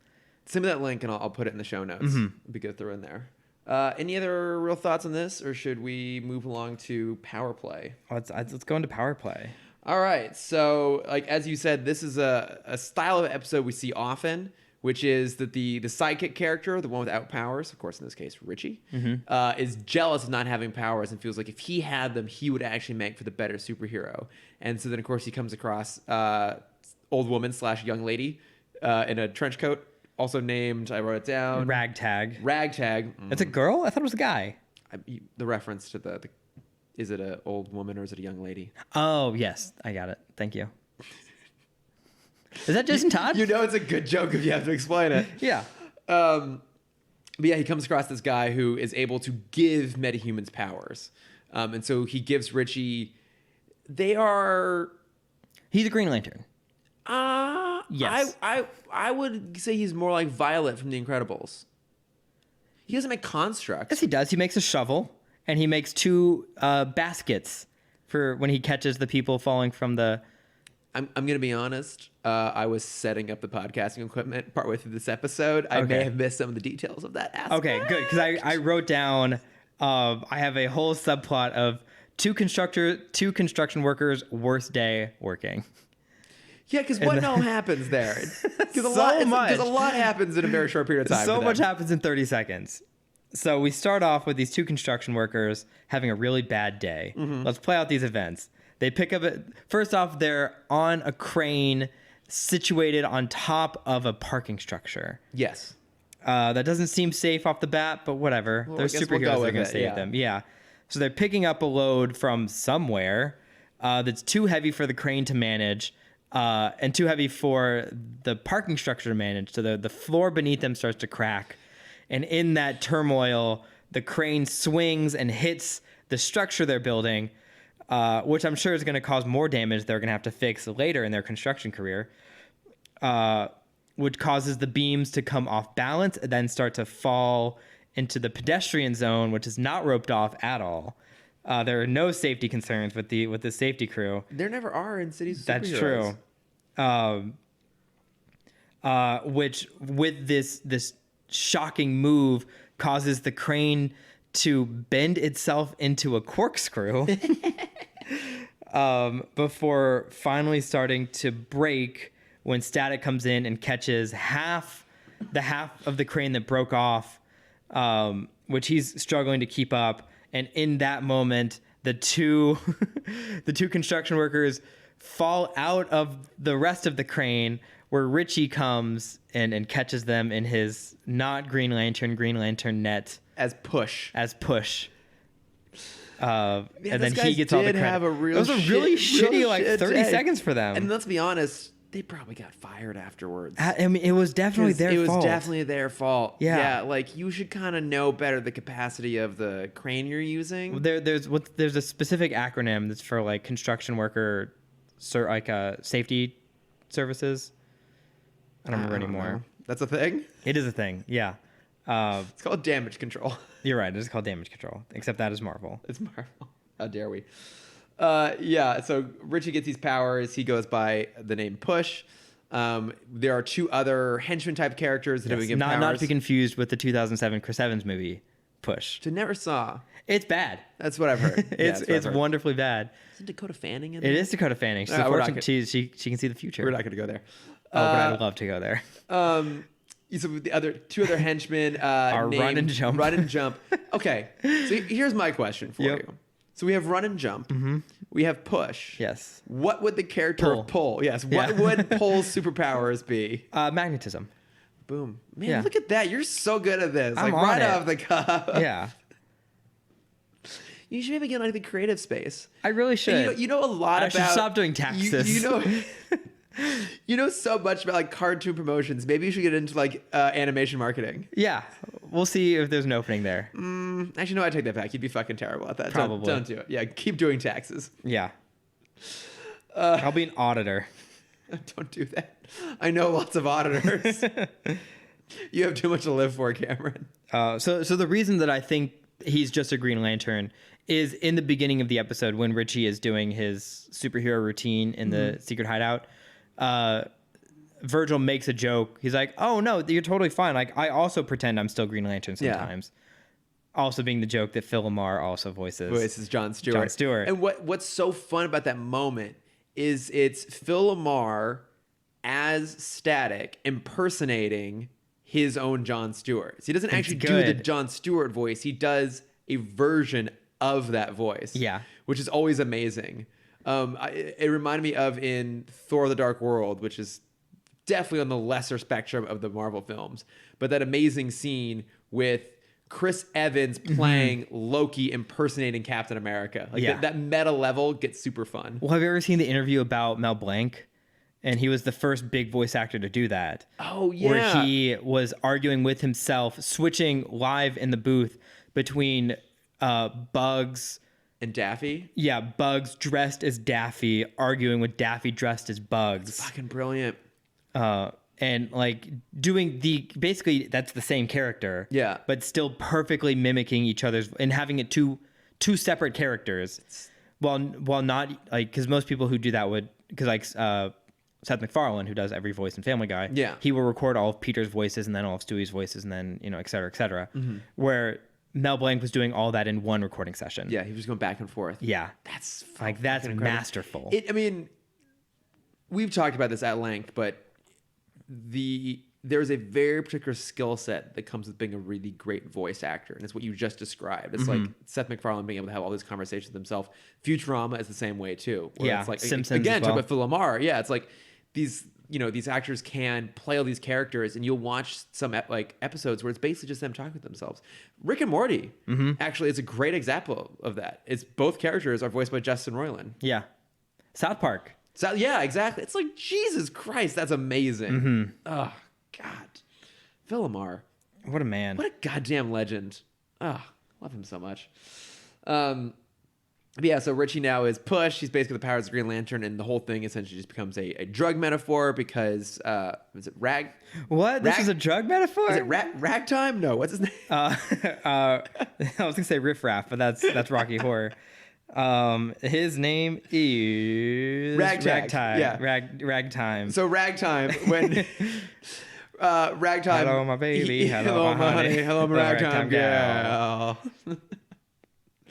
Send me that link and I'll put it in the show notes. We go through in there. Any other real thoughts on this, or should we move along to Power Play? Let's go into Power Play. All right. So, as you said, this is a style of episode we see often, which is that the sidekick character, the one without powers, of course in this case Richie, is jealous of not having powers and feels like if he had them, he would actually make for the better superhero. And so then, of course, he comes across old woman / young lady in a trench coat. Also named, I wrote it down. Ragtag. It's a girl? I thought it was a guy. The reference to the is it an old woman or is it a young lady? Oh, yes. I got it. Thank you. Is that Jason Todd? It's a good joke if you have to explain it. Yeah. But yeah, he comes across this guy who is able to give metahumans powers. And so he gives Richie... He's a Green Lantern. Yes. I would say he's more like Violet from The Incredibles. He doesn't make constructs. Yes, he does. He makes a shovel, and he makes 2 baskets for when he catches the people falling from the... I'm going to be honest. I was setting up the podcasting equipment partway through this episode. I may have missed some of the details of that aspect. Okay, good. Because I wrote down... I have a whole subplot of two construction workers' worst day working. Yeah, because what all happens there? Because a lot happens in a very short period of time. So much happens in 30 seconds. So we start off with these 2 construction workers having a really bad day. Let's play out these events. They pick up first off, they're on a crane situated on top of a parking structure. Yes. That doesn't seem safe off the bat, but whatever. Well, they're superheroes. They're going to save them. Yeah. So they're picking up a load from somewhere that's too heavy for the crane to manage. And too heavy for the parking structure to manage. So the floor beneath them starts to crack. And in that turmoil, the crane swings and hits the structure they're building, which I'm sure is going to cause more damage they're going to have to fix later in their construction career, which causes the beams to come off balance and then start to fall into the pedestrian zone, which is not roped off at all. There are no safety concerns with the safety crew. There never are in cities. That's true. which with this shocking move causes the crane to bend itself into a corkscrew before finally starting to break when Static comes in and catches the half of the crane that broke off, which he's struggling to keep up. And in that moment, the two construction workers fall out of the rest of the crane, where Richie comes and catches them in his not Green Lantern net as push. And then he gets all the credit. Have a real it was a really shitty like 30 seconds for them. And let's be honest, they probably got fired afterwards. I mean, it was definitely their fault. It was definitely their fault. Yeah. Like you should kind of know better the capacity of the crane you're using. There's a specific acronym that's for like construction worker, safety services. I don't remember anymore. That's a thing? It is a thing, yeah. It's called damage control. You're right. It is called damage control, except that is Marvel. It's Marvel. How dare we? Yeah, so Richie gets these powers. He goes by the name Push. There are two other henchman-type characters that have been given powers. Not to be confused with the 2007 Chris Evans movie, Push. Which I never saw. It's bad. That's what I've heard. It's wonderfully bad. Isn't Dakota Fanning in there? It is Dakota Fanning. She's fortunate she can see the future. We're not going to go there. But I'd love to go there. So the two other henchmen are Run and Jump. Run and Jump. Okay, so here's my question for you. So we have Run and Jump. Mm-hmm. We have Push. Yes. What would the character of Pull? Yes. What would Pull's superpowers be? Magnetism. Boom. Man, look at that. You're so good at this. I'm like right off the cuff. Yeah. You should maybe get like the creative space. I really should. You know a lot about. I should stop doing taxes. You know so much about like cartoon promotions. Maybe you should get into like animation marketing. Yeah, we'll see if there's an opening there. Actually, no, I take that back. You'd be fucking terrible at that. Probably. Don't do it. Yeah, keep doing taxes. Yeah. I'll be an auditor. Don't do that. I know lots of auditors. You have too much to live for, Cameron. So the reason that I think he's just a Green Lantern is in the beginning of the episode when Richie is doing his superhero routine in the secret hideout. Virgil makes a joke. He's like, "Oh no, you're totally fine. Like I also pretend I'm still Green Lantern sometimes." Yeah. Also being the joke that Phil Lamar also voices John Stewart. And what's so fun about that moment is it's Phil Lamar as Static impersonating his own John Stewart. So he doesn't actually do the John Stewart voice. He does a version of that voice. Yeah. Which is always amazing. It reminded me of in Thor: The Dark World, which is definitely on the lesser spectrum of the Marvel films, but that amazing scene with Chris Evans playing Loki impersonating Captain America. Like that meta level gets super fun. Well, have you ever seen the interview about Mel Blanc? And he was the first big voice actor to do that. Oh, yeah. Where he was arguing with himself, switching live in the booth between Bugs and Daffy? Yeah, Bugs dressed as Daffy, arguing with Daffy dressed as Bugs. It's fucking brilliant. And like doing basically that's the same character. Yeah. But still perfectly mimicking each other's and having it two separate characters. While not like, because most people who do that would, because like Seth MacFarlane, who does every voice in Family Guy, he will record all of Peter's voices and then all of Stewie's voices and then, et cetera, et cetera. Mm-hmm. Where Mel Blanc was doing all that in one recording session. Yeah, he was going back and forth. Yeah. That's masterful. I mean, we've talked about this at length, but there's a very particular skill set that comes with being a really great voice actor, and it's what you just described. It's like Seth MacFarlane being able to have all these conversations with himself. Futurama is the same way too. Where it's like Simpsons again, as well. talk about Phil Lamar. Yeah, it's like these actors can play all these characters, and you'll watch some episodes where it's basically just them talking with themselves. Rick and Morty actually is a great example of that. It's both characters are voiced by Justin Roiland. Yeah. South Park. So yeah, exactly. It's like, Jesus Christ, that's amazing. Oh God, Phil Lamar, what a man! What a goddamn legend. Oh, love him so much. But yeah, so Richie now is Push. He's basically the powers of Green Lantern, and the whole thing essentially just becomes a drug metaphor because is it rag? What? This is a drug metaphor? Is it ragtime? No, what's his name? I was gonna say Riff Raff, but that's Rocky Horror. His name is Ragtime. Yeah. Ragtime. So Ragtime, when Ragtime. Hello, my baby. Hello, my honey. Hello, my Ragtime gal.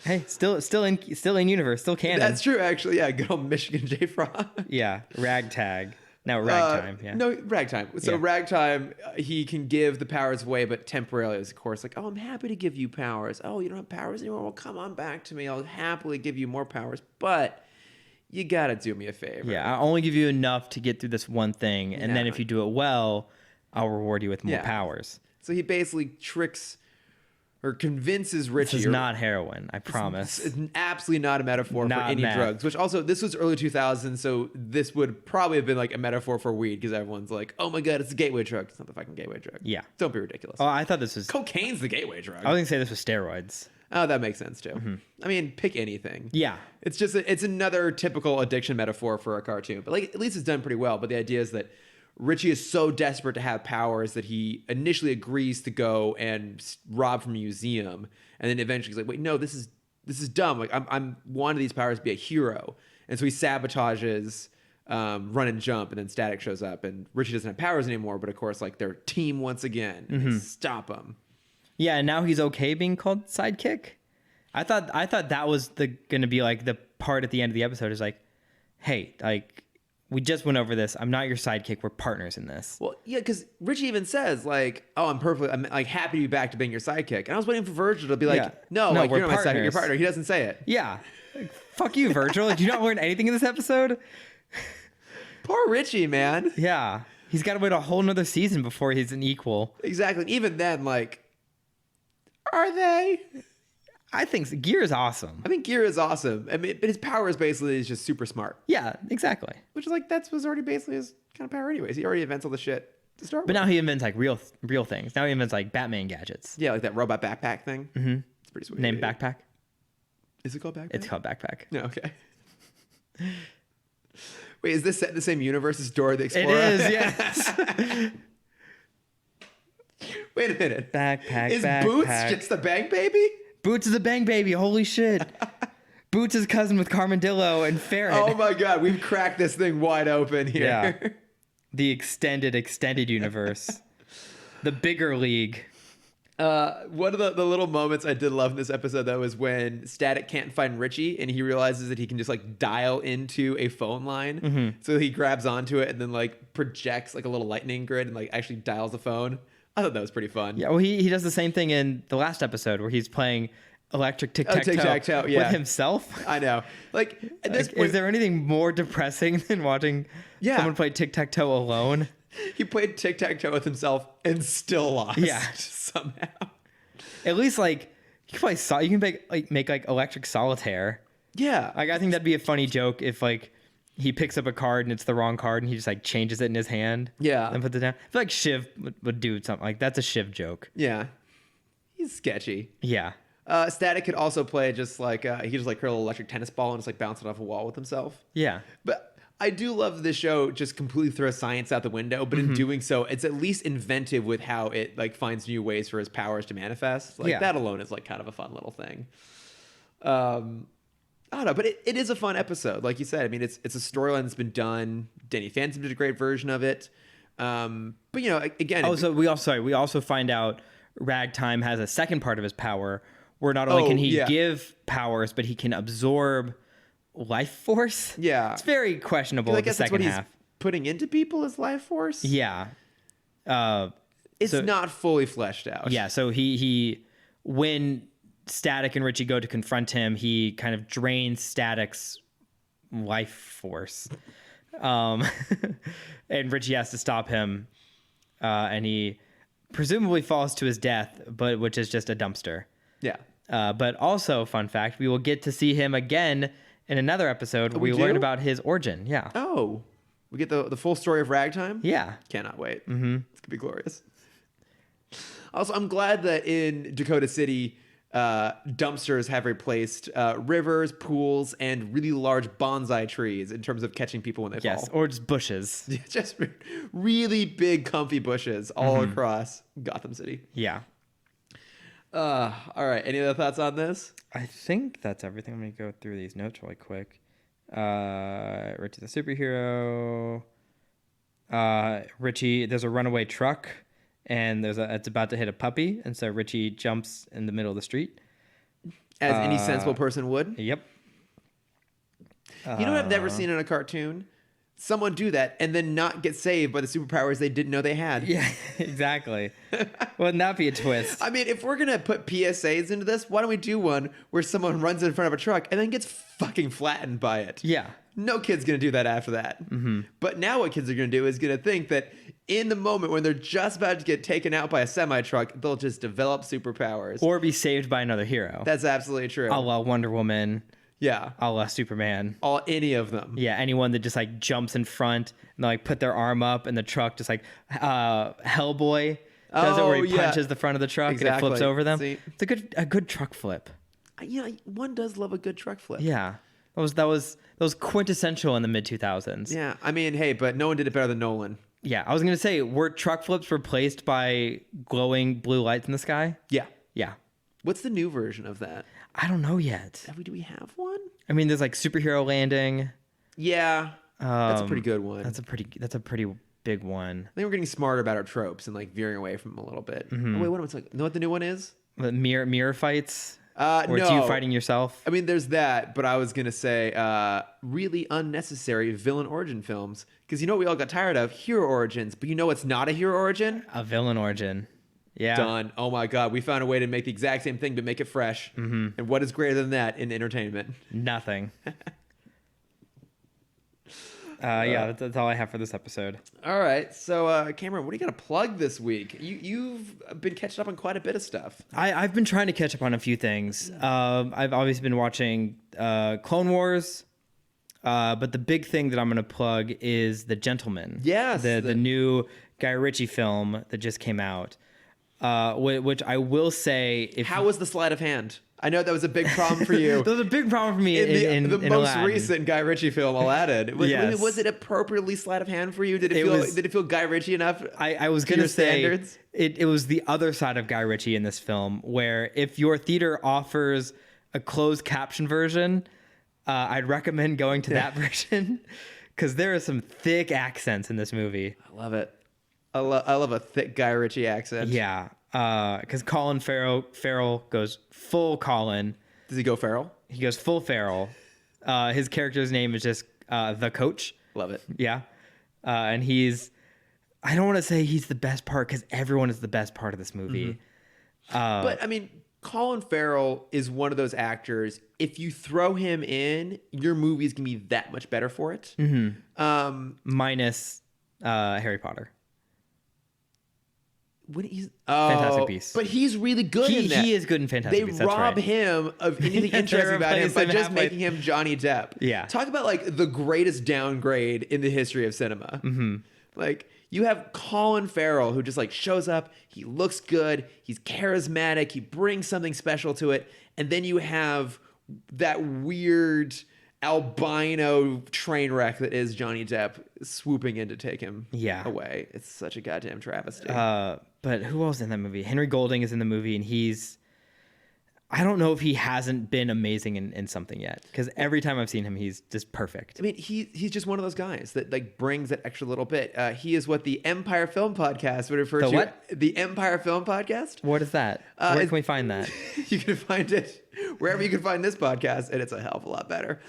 Hey, still in universe, still canon. That's true, actually. Yeah, good old Michigan J Frog. Yeah, Ragtag. No, Ragtime. Yeah. No, Ragtime. So Yeah. Ragtime, he can give the powers away, but temporarily. Of course, like, oh, I'm happy to give you powers. Oh, you don't have powers anymore? Well, come on back to me. I'll happily give you more powers, but you gotta do me a favor. Yeah, I'll only give you enough to get through this one thing, and then Yeah. if you do it well, I'll reward you with more powers. So he basically tricks or convinces Richie. This is not heroin, I promise. It's absolutely not a metaphor Not for any meth. drugs, which also, this was early 2000s, so this would probably have been like a metaphor for weed because everyone's like, oh my God, it's a gateway drug. It's not the fucking gateway drug. Yeah. Don't be ridiculous. Oh, I thought this was. Cocaine's the gateway drug. I was gonna say this was steroids. Oh, that makes sense too. I mean, pick anything. Yeah. It's just, it's another typical addiction metaphor for a cartoon, but like, at least it's done pretty well. But the idea is that Richie is so desperate to have powers that he initially agrees to go and rob from a museum, and then eventually he's like, "Wait, no, this is dumb. Like, I'm one of these powers to be a hero," and so he sabotages Run and Jump, and then Static shows up, and Richie doesn't have powers anymore. But of course, like, they're a team once again, and they stop him. Yeah, and now he's okay being called sidekick. I thought that was gonna be like the part at the end of the episode is like, hey, like, we just went over this. I'm not your sidekick. We're partners in this. Well, yeah, because Richie even says, like, oh, I'm like happy to be back to being your sidekick. And I was waiting for Virgil to be like, Yeah. no, No, like, we're you're not my sidekick, partners. you're partner. He doesn't say it. Yeah. Like, fuck you, Virgil. Did you not learn anything in this episode? Poor Richie, man. Yeah. He's got to wait a whole nother season before he's an equal. Exactly. And even then, like, are they? I think Gear is awesome. I think Gear is awesome. I mean, but his power is basically just super smart, Yeah, exactly. which is like, that was already basically his kind of power anyways. He already invents all the shit to start But with. now he invents like real things. Now he invents like Batman gadgets. Yeah, like that robot backpack thing. Mm-hmm. It's pretty sweet. Named Backpack. Is it called Backpack? It's called Backpack. No, okay. Wait, is this set in the same universe as Dora the It Explorer? is, yes. Wait a minute. Backpack. Is backpack. Boots just the Bang Baby? Boots is a bang baby. Holy shit. Boots is cousin with Carmandillo and Ferret. Oh my God, we've cracked this thing wide open here. Yeah. The extended universe. The bigger league. One of the little moments I did love in this episode, though, is when Static can't find Richie and he realizes that he can just like dial into a phone line. Mm-hmm. So he grabs onto it and then like projects like a little lightning grid and like actually dials the phone. I thought that was pretty fun. Yeah, well, he does the same thing in the last episode where he's playing electric tic-tac-toe, tic-tac-toe, yeah. with himself. I know. Like, at this Like, point, is there anything more depressing than watching someone play tic-tac-toe alone? he played tic-tac-toe with himself and still lost. Yeah. Somehow. At least like you can play you can make like electric solitaire. Yeah. Like I think that'd be a funny joke if like he picks up a card and it's the wrong card and he just like changes it in his hand. Yeah. And puts it down. I feel like Shiv would do something like that's a Shiv joke. Yeah. He's sketchy. Yeah. Static could also play just like he could just like curl an electric tennis ball and just like bounce it off a wall with himself. Yeah. But I do love this show just completely throws science out the window, but in doing so, it's at least inventive with how it like finds new ways for his powers to manifest. Like that alone is like kind of a fun little thing. I don't know, but it is a fun episode. Like you said, I mean, it's a storyline that's been done. Danny Phantom did a great version of it. But you know, again, So we also find out Ragtime has a second part of his power where not only can he give powers, but he can absorb life force. Yeah. It's very questionable I in the guess that's second what half. he's putting into people as life force. Yeah. It's not fully fleshed out. Yeah, so he when Static and Richie go to confront him, he kind of drains Static's life force. And Richie has to stop him. And he presumably falls to his death, but which is just a dumpster. Yeah. But also, fun fact, we will get to see him again in another episode where we do? learn about his origin. Yeah. Oh, we get the full story of Ragtime? Yeah. Cannot wait. It's going to be glorious. Also, I'm glad that in Dakota City, dumpsters have replaced rivers, pools, and really large bonsai trees in terms of catching people when they Yes, fall. or just bushes. Just really big, comfy bushes all across Gotham City. Yeah. All right. Any other thoughts on this? I think that's everything. I'm going to go through these notes really quick. Richie the superhero. Richie, there's a runaway truck, and it's about to hit a puppy, and so Richie jumps in the middle of the street. As any sensible person would. Yep. You know what I've never seen in a cartoon? Someone do that and then not get saved by the superpowers they didn't know they had. Yeah, exactly. Wouldn't that be a twist? I mean, if we're going to put PSAs into this, why don't we do one where someone runs in front of a truck and then gets fucking flattened by it? Yeah. No kid's going to do that after that. Mm-hmm. But now what kids are going to do is going to think that in the moment when they're just about to get taken out by a semi-truck, they'll just develop superpowers. Or be saved by another hero. That's absolutely true. A la Wonder Woman. Yeah. A la Superman. Any of them. Yeah, anyone that just like jumps in front and they like put their arm up and the truck just like Hellboy does it where he punches the front of the truck and it flips over them. See? It's a good truck flip. Yeah, one does love a good truck flip. Yeah. That was quintessential in the mid 2000s. Yeah, I mean, hey, but no one did it better than Nolan. Yeah, I was gonna say, were truck flips replaced by glowing blue lights in the sky? Yeah. Yeah. What's the new version of that? I don't know yet. Do we have one? I mean, there's like superhero landing. Yeah, that's a pretty good one. That's a pretty big one. I think we're getting smarter about our tropes and like veering away from them a little bit. Mm-hmm. Oh, wait, know what the new one is? The mirror fights. Or No. it's you fighting yourself. I mean, there's that, but I was gonna say really unnecessary villain origin films because you know what we all got tired of hero origins, but you know what's not a hero origin? A villain origin. Yeah. Done. Oh my God, we found a way to make the exact same thing but make it fresh. Mm-hmm. And what is greater than that in entertainment? Nothing. Yeah, that's all I have for this episode. All right, so Cameron, what do you got to plug this week? You've been catching up on quite a bit of stuff. I've been trying to catch up on a few things. I've obviously been watching Clone Wars, but the big thing that I'm going to plug is The Gentleman. Yes, the new Guy Ritchie film that just came out. Which I will say, how was the sleight of hand? I know that was a big problem for you. That was a big problem for me in the most Aladdin. recent Guy Ritchie film, Aladdin. Yes. Was it appropriately sleight of hand for you? Did it feel Guy Ritchie enough? I was going to say standards? It was the other side of Guy Ritchie in this film, where if your theater offers a closed caption version, I'd recommend going to that version because there are some thick accents in this movie. I love it. I love a thick Guy Ritchie accent. Yeah, because Colin Farrell goes full Colin. Does he go Farrell? He goes full Farrell. His character's name is just the Coach. Love it. Yeah, and I don't want to say he's the best part because everyone is the best part of this movie. Mm-hmm. But I mean, Colin Farrell is one of those actors. If you throw him in, your movie's gonna be that much better for it. Mm-hmm. Minus Harry Potter. Fantastic Beasts. But he's really good in that. He is good in Fantastic Beasts. They rob him of anything interesting about him by just making him Johnny Depp. Yeah. Talk about like the greatest downgrade in the history of cinema. Mm-hmm. Like you have Colin Farrell who just like shows up. He looks good. He's charismatic. He brings something special to it. And then you have that weird albino train wreck that is Johnny Depp swooping in to take him away. It's such a goddamn travesty. But who else is in that movie? Henry Golding is in the movie, and I don't know if he hasn't been amazing in something yet, because every time I've seen him, he's just perfect. I mean, he's just one of those guys that like brings that extra little bit. He is what the Empire Film Podcast would refer to. What? The Empire Film Podcast? What is that? Where can we find that? You can find it wherever you can find this podcast, and it's a hell of a lot better.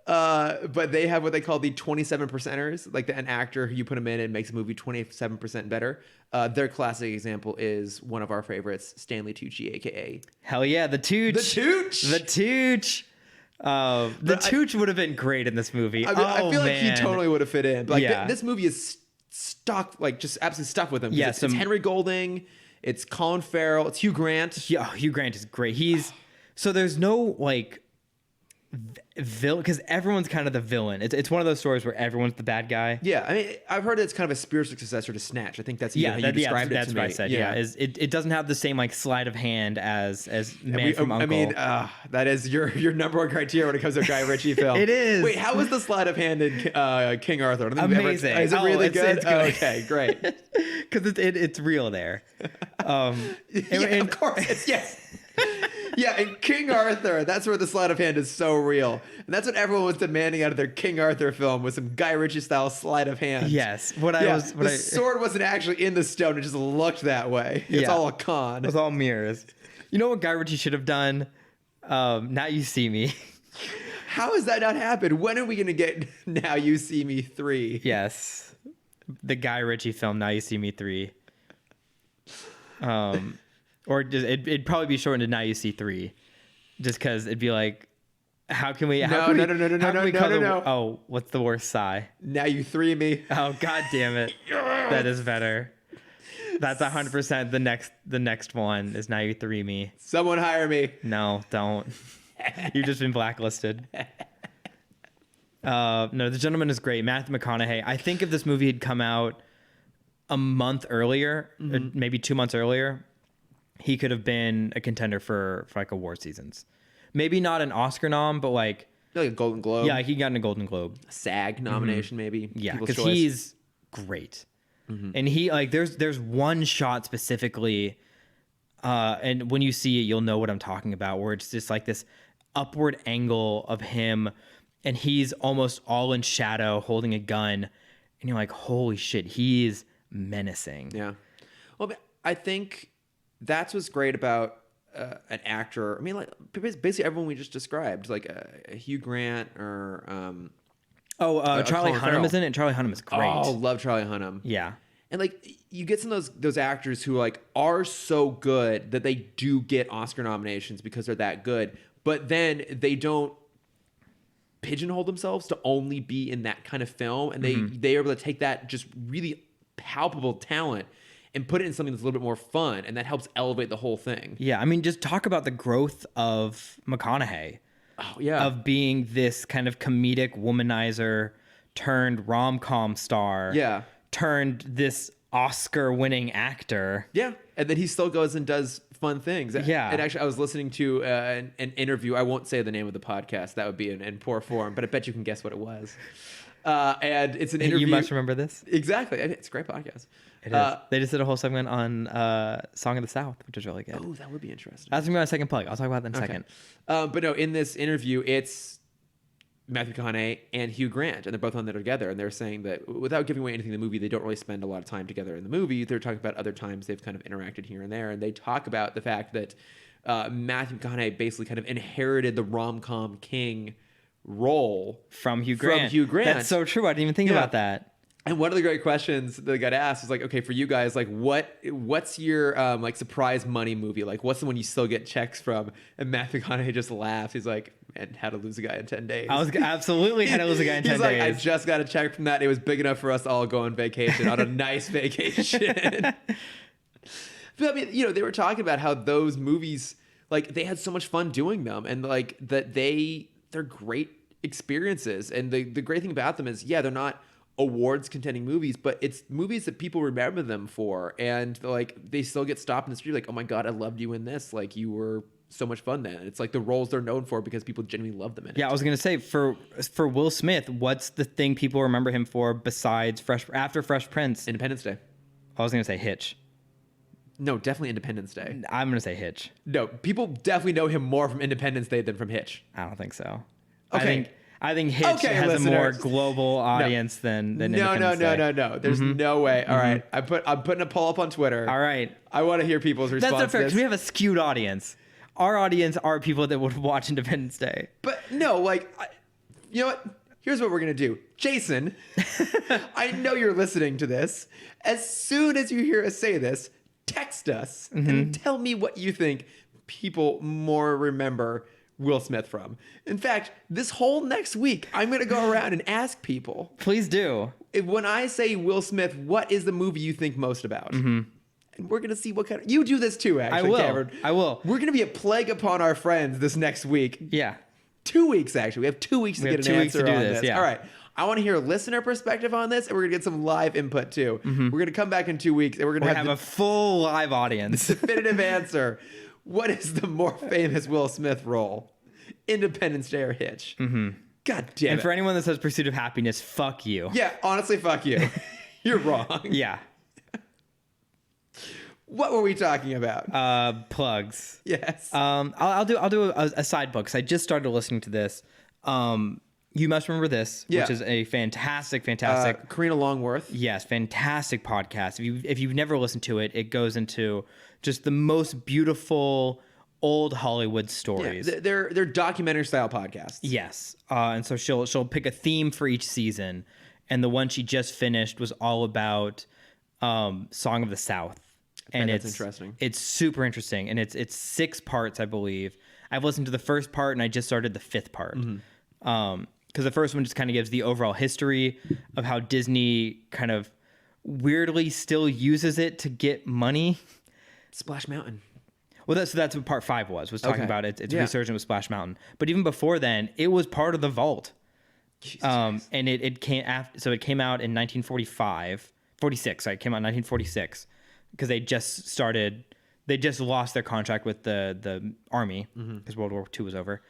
But they have what they call the 27%ers, like an actor who you put them in and makes a movie 27% better. Their classic example is one of our favorites, Stanley Tucci, aka hell yeah, the Tooch. The Tooch. The Tooch would have been great in this movie. I feel like he totally would have fit in. But like this movie is stuck, like just absolutely stuck with him. Yeah, it's Henry Golding, it's Colin Farrell, it's Hugh Grant. Yeah, Hugh Grant is great. So there's no like because everyone's kind of the villain. It's one of those stories where everyone's the bad guy. Yeah, I mean, I've heard it's kind of a spiritual successor to Snatch. I think that's how you described it to me. That's what I said. Yeah, it doesn't have the same like sleight of hand as Man from Uncle. I mean, that is your number one criteria when it comes to a Guy Ritchie film. It is. Wait, how was the sleight of hand in King Arthur? Amazing. Is it really good? It's good. Okay, great. Because it's real there. Of course. Yes. Yeah, in King Arthur, that's where the sleight of hand is so real. And that's what everyone was demanding out of their King Arthur film, was some Guy Ritchie style sleight of hand. Yes. The sword wasn't actually in the stone, it just looked that way. It's all a con. It's all mirrors. You know what Guy Ritchie should have done? Now You See Me. How has that not happened? When are we going to get Now You See Me 3? Yes. The Guy Ritchie film, Now You See Me 3. Or it'd probably be shortened to Now You See 3, just because it'd be like, how can we? No. Oh, what's the worst sigh? Now You 3 Me. Oh, God damn it! That is better. That's 100% the next one is Now You 3 Me. Someone hire me. No, don't. You've just been blacklisted. No, The Gentleman is great. Matthew McConaughey. I think if this movie had come out a month earlier, or maybe 2 months earlier, he could have been a contender for like award seasons. Maybe not an Oscar nom, but like a Golden Globe. Yeah, he got a Golden Globe. A SAG nomination, maybe. Yeah, because he's great. And he like there's one shot specifically, and when you see it, you'll know what I'm talking about, where it's just like this upward angle of him, and he's almost all in shadow holding a gun, and you're like, holy shit, he's menacing. Yeah. Well, I think that's what's great about an actor. I mean, like basically everyone we just described, like a Hugh Grant or Charlie Hunnam is in it. Charlie Hunnam is great. Oh, love Charlie Hunnam. Yeah. And like you get some of those actors who like are so good that they do get Oscar nominations because they're that good, but then they don't pigeonhole themselves to only be in that kind of film, and they are able to take that just really palpable talent and put it in something that's a little bit more fun, and that helps elevate the whole thing. Yeah, I mean, just talk about the growth of McConaughey. Oh, yeah. Of being this kind of comedic womanizer turned rom-com star. Yeah. Turned this Oscar-winning actor. Yeah, and then he still goes and does fun things. Yeah. And actually, I was listening to an interview. I won't say the name of the podcast. That would be in poor form, but I bet you can guess what it was. And it's an interview. You must remember this. Exactly. It's a great podcast. It is. They just did a whole segment on Song of the South, which is really good. Oh, that would be interesting. That's going to be my second plug. I'll talk about that in a second. But no, in this interview, it's Matthew McConaughey and Hugh Grant, and they're both on there together, and they're saying that without giving away anything in the movie, they don't really spend a lot of time together in the movie. They're talking about other times they've kind of interacted here and there, and they talk about the fact that Matthew McConaughey basically kind of inherited the rom-com king role from Hugh Grant. That's so true. I didn't even think about that. And one of the great questions that got asked was like, okay, for you guys, like, what's your like surprise money movie? Like, what's the one you still get checks from? And Matthew McConaughey just laughs. He's like, and How to Lose a Guy in 10 Days. I was absolutely How to Lose a Guy in 10 He's days. like, I just got a check from that. It was big enough for us to all go on vacation, on a nice vacation. But I mean, you know, they were talking about how those movies, like, they had so much fun doing them, and like that they're great experiences. And the great thing about them is, yeah, they're not awards contending movies, but it's movies that people remember them for, and like they still get stopped in the street like, oh my god, I loved you in this, like you were so much fun then. It's like the roles they're known for because people genuinely love them in it. Yeah, I was gonna say for Will Smith, what's the thing people remember him for besides after Fresh Prince? Independence Day. I was gonna say Hitch. No, definitely Independence Day. I'm gonna say Hitch. No, people definitely know him more from Independence Day than from Hitch. I don't think so. Okay. I think Hitch has listeners. a more global audience than Independence Day. No. There's no way. All right. I'm putting a poll up on Twitter. All right. I want to hear people's response. That's not fair because we have a skewed audience. Our audience are people that would watch Independence Day. But no, like, you know what? Here's what we're going to do. Jason, I know you're listening to this. As soon as you hear us say this, text us and tell me what you think people more remember Will Smith from. In fact, this whole next week, I'm going to go around and ask people. Please do. When I say Will Smith, what is the movie you think most about? And we're going to see what kind of... You do this too, actually, I will. Cameron. I will. We're going to be a plague upon our friends this next week. Yeah. 2 weeks, actually. We have 2 weeks to get an answer on this. Yeah. All right. I want to hear a listener perspective on this, and we're going to get some live input, too. We're going to come back in 2 weeks, and we're going to have a full live audience. definitive answer. What is the more famous Will Smith role? Independence Day or Hitch? God damn it. And for anyone that says Pursuit of Happiness, fuck you. Yeah, honestly, fuck you. You're wrong. Yeah. What were we talking about? Plugs. Yes. I'll do a side book, because I just started listening to this. You Must Remember This, which is a fantastic Karina Longworth. Yes, fantastic podcast. If you've never listened to it, it goes into just the most beautiful old Hollywood stories. Yeah, they're documentary style podcasts. Yes, and so she'll pick a theme for each season, and the one she just finished was all about Song of the South, and that's interesting. It's super interesting, and it's 6 parts, I believe. I've listened to the first part, and I just started the 5th part. Because the first one just kind of gives the overall history of how Disney kind of weirdly still uses it to get money. Splash Mountain. Well, that's what part 5 was talking about its resurgence with Splash Mountain. But even before then, it was part of the vault. And it came after, so it came out in 46. Sorry, it came out in 1946 because they just lost their contract with the army because World War II was over.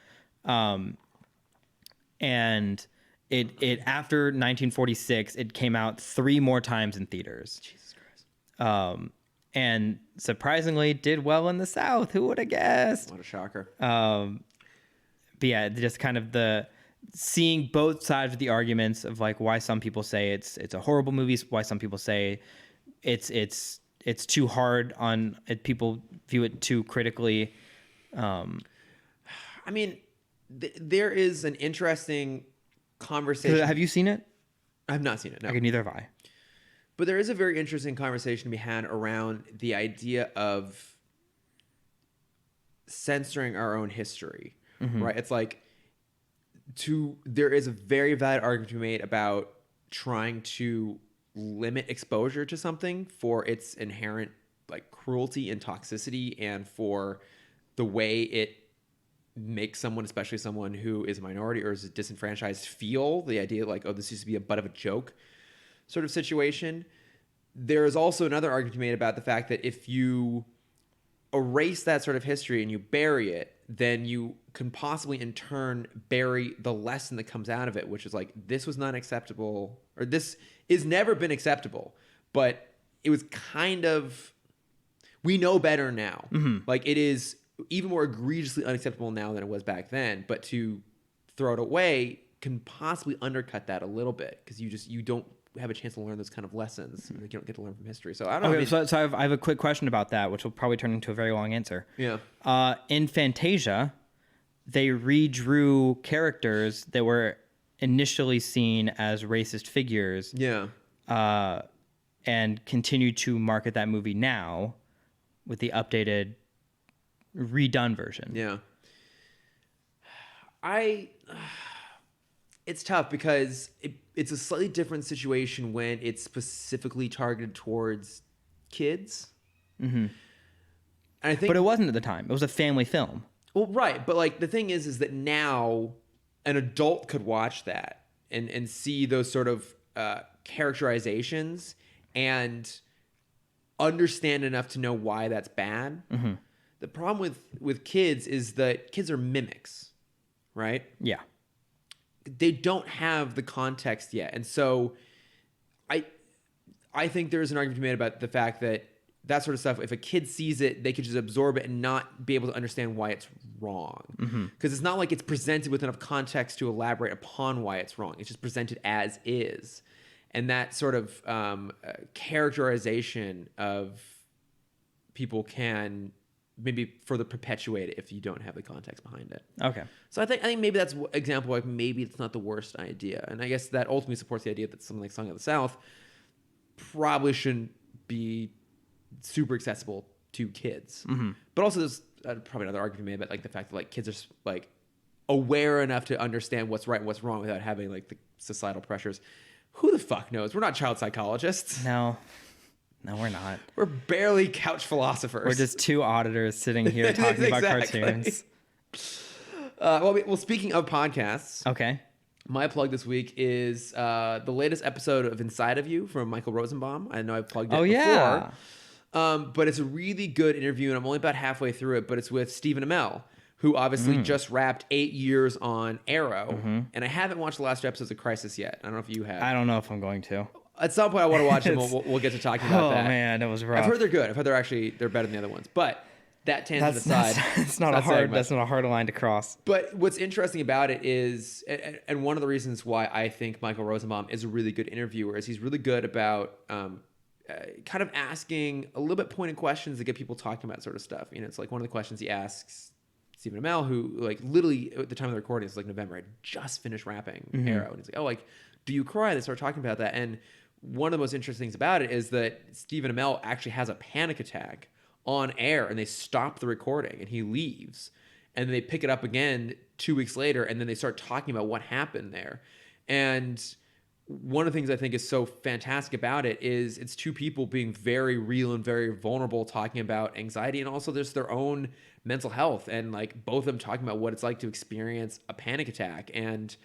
And it after 1946, it came out 3 more times in theaters. Jesus Christ. And surprisingly did well in the South. Who would have guessed? What a shocker. But yeah, just kind of seeing both sides of the arguments of like why some people say it's a horrible movie, why some people say it's too hard on it, people view it too critically. I mean, there is an interesting conversation. Have you seen it? I have not seen it, no. Okay, neither have I. But there is a very interesting conversation to be had around the idea of censoring our own history, right? It's like there is a very valid argument to be made about trying to limit exposure to something for its inherent like cruelty and toxicity, and for the way it makes someone, especially someone who is a minority or is disenfranchised, feel the idea like, oh, this used to be a butt of a joke sort of situation. There is also another argument to be made about the fact that if you erase that sort of history and you bury it, then you can possibly in turn bury the lesson that comes out of it, which is like, this was not acceptable, or this is never been acceptable, but it was kind of, we know better now. Like, it is even more egregiously unacceptable now than it was back then, but to throw it away can possibly undercut that a little bit, because you don't have a chance to learn those kind of lessons that you don't get to learn from history. So I don't know. So I have a quick question about that, which will probably turn into a very long answer. Yeah. In Fantasia, they redrew characters that were initially seen as racist figures. Yeah. And continue to market that movie now with the updated, redone version. Yeah. It's tough because it's a slightly different situation when it's specifically targeted towards kids. And I think, but it wasn't at the time. It was a family film. Well, right, but like the thing is that now an adult could watch that and see those sort of characterizations and understand enough to know why that's bad. The problem with kids is that kids are mimics, right? Yeah. They don't have the context yet. And so I think there's an argument to be made about the fact that sort of stuff, if a kid sees it, they could just absorb it and not be able to understand why it's wrong. Because it's not like it's presented with enough context to elaborate upon why it's wrong. It's just presented as is. And that sort of characterization of people can maybe further perpetuate it if you don't have the context behind it. Okay. So I think maybe that's an example, like maybe it's not the worst idea. And I guess that ultimately supports the idea that something like Song of the South probably shouldn't be super accessible to kids. But also there's probably another argument made about like the fact that like kids are like aware enough to understand what's right and what's wrong without having like the societal pressures. Who the fuck knows? We're not child psychologists. No, we're not. We're barely couch philosophers. We're just 2 auditors sitting here talking about cartoons. Well, speaking of podcasts, Okay. my plug this week is the latest episode of Inside of You from Michael Rosenbaum. I know I've plugged it before. Yeah. But it's a really good interview, and I'm only about halfway through it, but it's with Stephen Amell, who obviously just wrapped 8 years on Arrow. And I haven't watched the last 2 episodes of Crisis yet. I don't know if you have. I don't know if I'm going to. At some point, I want to watch them. We'll get to talking about that. Oh, man, that was rough. I've heard they're good. I've heard they're better than the other ones. But that tangent aside, that's not a hard line to cross. But what's interesting about it is, and one of the reasons why I think Michael Rosenbaum is a really good interviewer is he's really good about kind of asking a little bit pointed questions to get people talking about sort of stuff. You know, it's like one of the questions he asks Stephen Amell, who like literally at the time of the recording, it's like November, had just finished wrapping Arrow, and he's like, "Oh, like, do you cry?" They start talking about that, and one of the most interesting things about it is that Stephen Amell actually has a panic attack on air, and they stop the recording, and he leaves, and they pick it up again 2 weeks later, and then they start talking about what happened there. And one of the things I think is so fantastic about it is it's two people being very real and very vulnerable, talking about anxiety and also just their own mental health, and like both of them talking about what it's like to experience a panic attack, and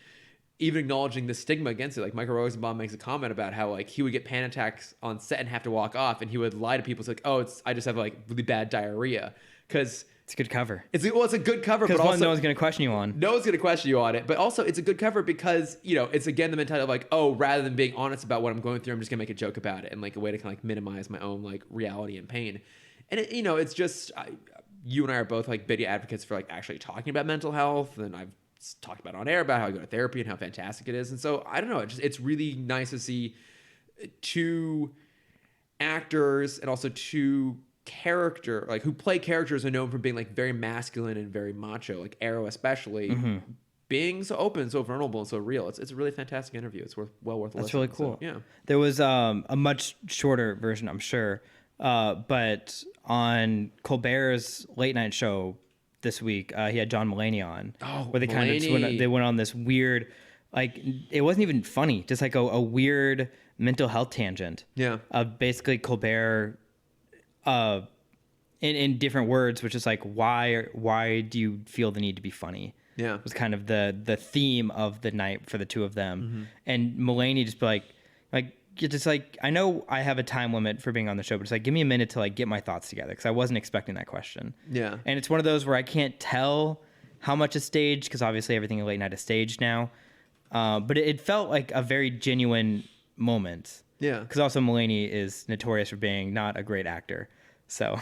even acknowledging the stigma against it. Like Michael Rosenbaum makes a comment about how like he would get panic attacks on set and have to walk off, and he would lie to people. It's like, "Oh, I just have like really bad diarrhea," because it's a good cover. It's a good cover, but also no one's going to question you on. No one's going to question you on it, but also it's a good cover because it's again the mentality of like, oh, rather than being honest about what I'm going through, I'm just going to make a joke about it, and like a way to kind of like minimize my own like reality and pain. And it's just you and I are both like big advocates for like actually talking about mental health, and I've talked about on air about how I go to therapy and how fantastic it is. And so I don't know, it's really nice to see two actors and also two who play characters are known for being like very masculine and very macho, like Arrow especially, being so open, so vulnerable, and so real. It's a really fantastic interview. It's well worth a listen. That's really cool. So, yeah. There was a much shorter version, I'm sure, but on Colbert's late night show this week, he had John Mulaney on, where they went on this weird, like, it wasn't even funny, just like a weird mental health tangent. Yeah. Of basically Colbert, in different words, which is like, why do you feel the need to be funny? Yeah. Was kind of the theme of the night for the two of them. And Mulaney just be like, just like, I know I have a time limit for being on the show, but it's like, give me a minute to like get my thoughts together, because I wasn't expecting that question. Yeah. And it's one of those where I can't tell how much is staged, because obviously everything in late night is staged now. But it felt like a very genuine moment. Yeah. Because also Mulaney is notorious for being not a great actor. So.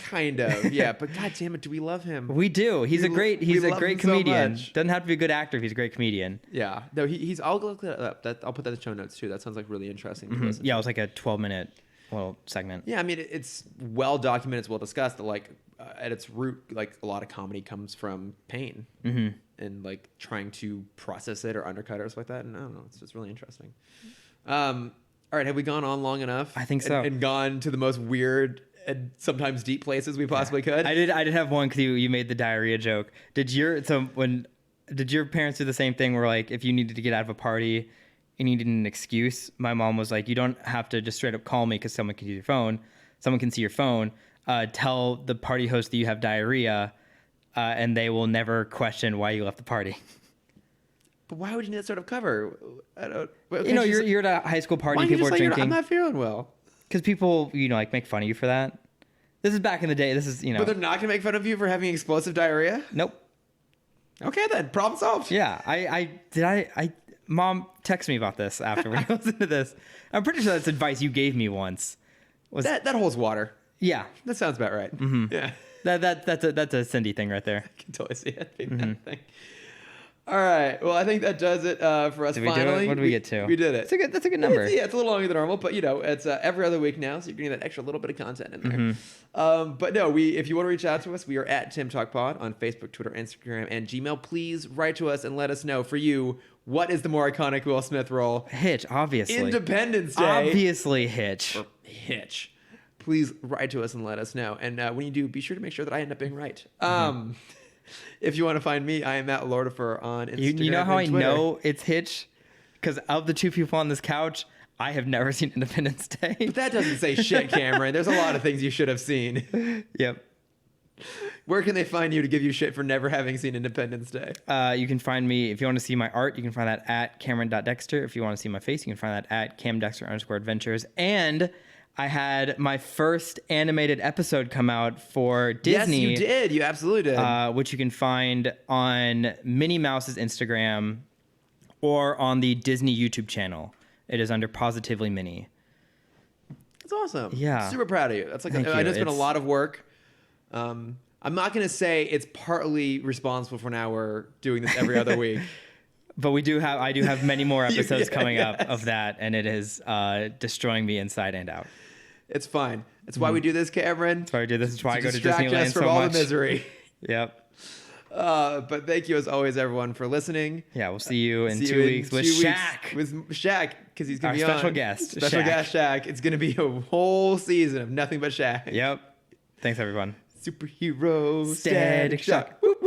Kind of, yeah. But God damn it, do we love him? We do. He's a great comedian. So Doesn't have to be a good actor if he's a great comedian. Yeah. No, he's. I'll look that up. I'll put that in the show notes too. That sounds like really interesting. To listen Yeah, to. it was like a 12-minute little segment. Yeah, I mean, it's well documented, it's well discussed that like at its root, like a lot of comedy comes from pain and like trying to process it or undercut it or something like that. And I don't know, it's just really interesting. All right, have we gone on long enough? I think so. And gone to the most weird and sometimes deep places we possibly could. I did have one because you made the diarrhea joke. Did your parents do the same thing where like if you needed to get out of a party and you needed an excuse, my mom was like, you don't have to just straight up call me because someone can use your phone. Someone can see your phone. Tell the party host that you have diarrhea, and they will never question why you left the party. But why would you need that sort of cover? You're at a high school party. People are drinking. I'm not feeling well. Because people, like make fun of you for that. This is back in the day. This is, But they're not going to make fun of you for having explosive diarrhea? Nope. Okay, then. Problem solved. Yeah. Mom texted me about this after when I listened to this. I'm pretty sure that's advice you gave me once. That holds water. Yeah. That sounds about right. Mm-hmm. Yeah. That's a Cindy thing right there. I can totally see it being that thing. All right. Well, I think that does it for us. Did we finally. do it? What did we get to? We did it. That's a good number. It's a little longer than normal, but it's every other week now, so you're getting that extra little bit of content in there. But no, if you want to reach out to us, we are at Timm Talk Pod on Facebook, Twitter, Instagram, and Gmail. Please write to us and let us know, for you, what is the more iconic Will Smith role? Hitch, obviously. Independence Day. Obviously, Hitch. Or Hitch. Please write to us and let us know. And when you do, be sure to make sure that I end up being right. If you want to find me, I am at Lordifer on Instagram. You know how I Twitter. know it's Hitch? Because of the two people on this couch, I have never seen Independence Day. But that doesn't say shit, Cameron. There's a lot of things you should have seen. Yep. Where can they find you to give you shit for never having seen Independence Day? You can find me, if you want to see my art, you can find that at Cameron.Dexter. If you want to see my face, you can find that at CamDexter_adventures. And I had my first animated episode come out for Disney. Yes, you did. You absolutely did. Which you can find on Minnie Mouse's Instagram or on the Disney YouTube channel. It is under Positively Minnie. That's awesome. Yeah. Super proud of you. That's like, Thank I know you. it's been a lot of work. I'm not going to say it's partly responsible for now we're doing this every other week. But I do have many more episodes coming up of that, and it is destroying me inside and out. It's fine. That's why we do this, Cameron. That's why I do this. That's why I go to distract Disneyland us from so all much. the misery. Yep. But thank you as always, everyone, for listening. Yeah, we'll see you in 2 weeks with Shaq. With Shaq, because he's going to be Our on. special guest, Special Shaq. guest Shaq. It's going to be a whole season of nothing but Shaq. Yep. Thanks, everyone. Superhero Static Shock. Whoop.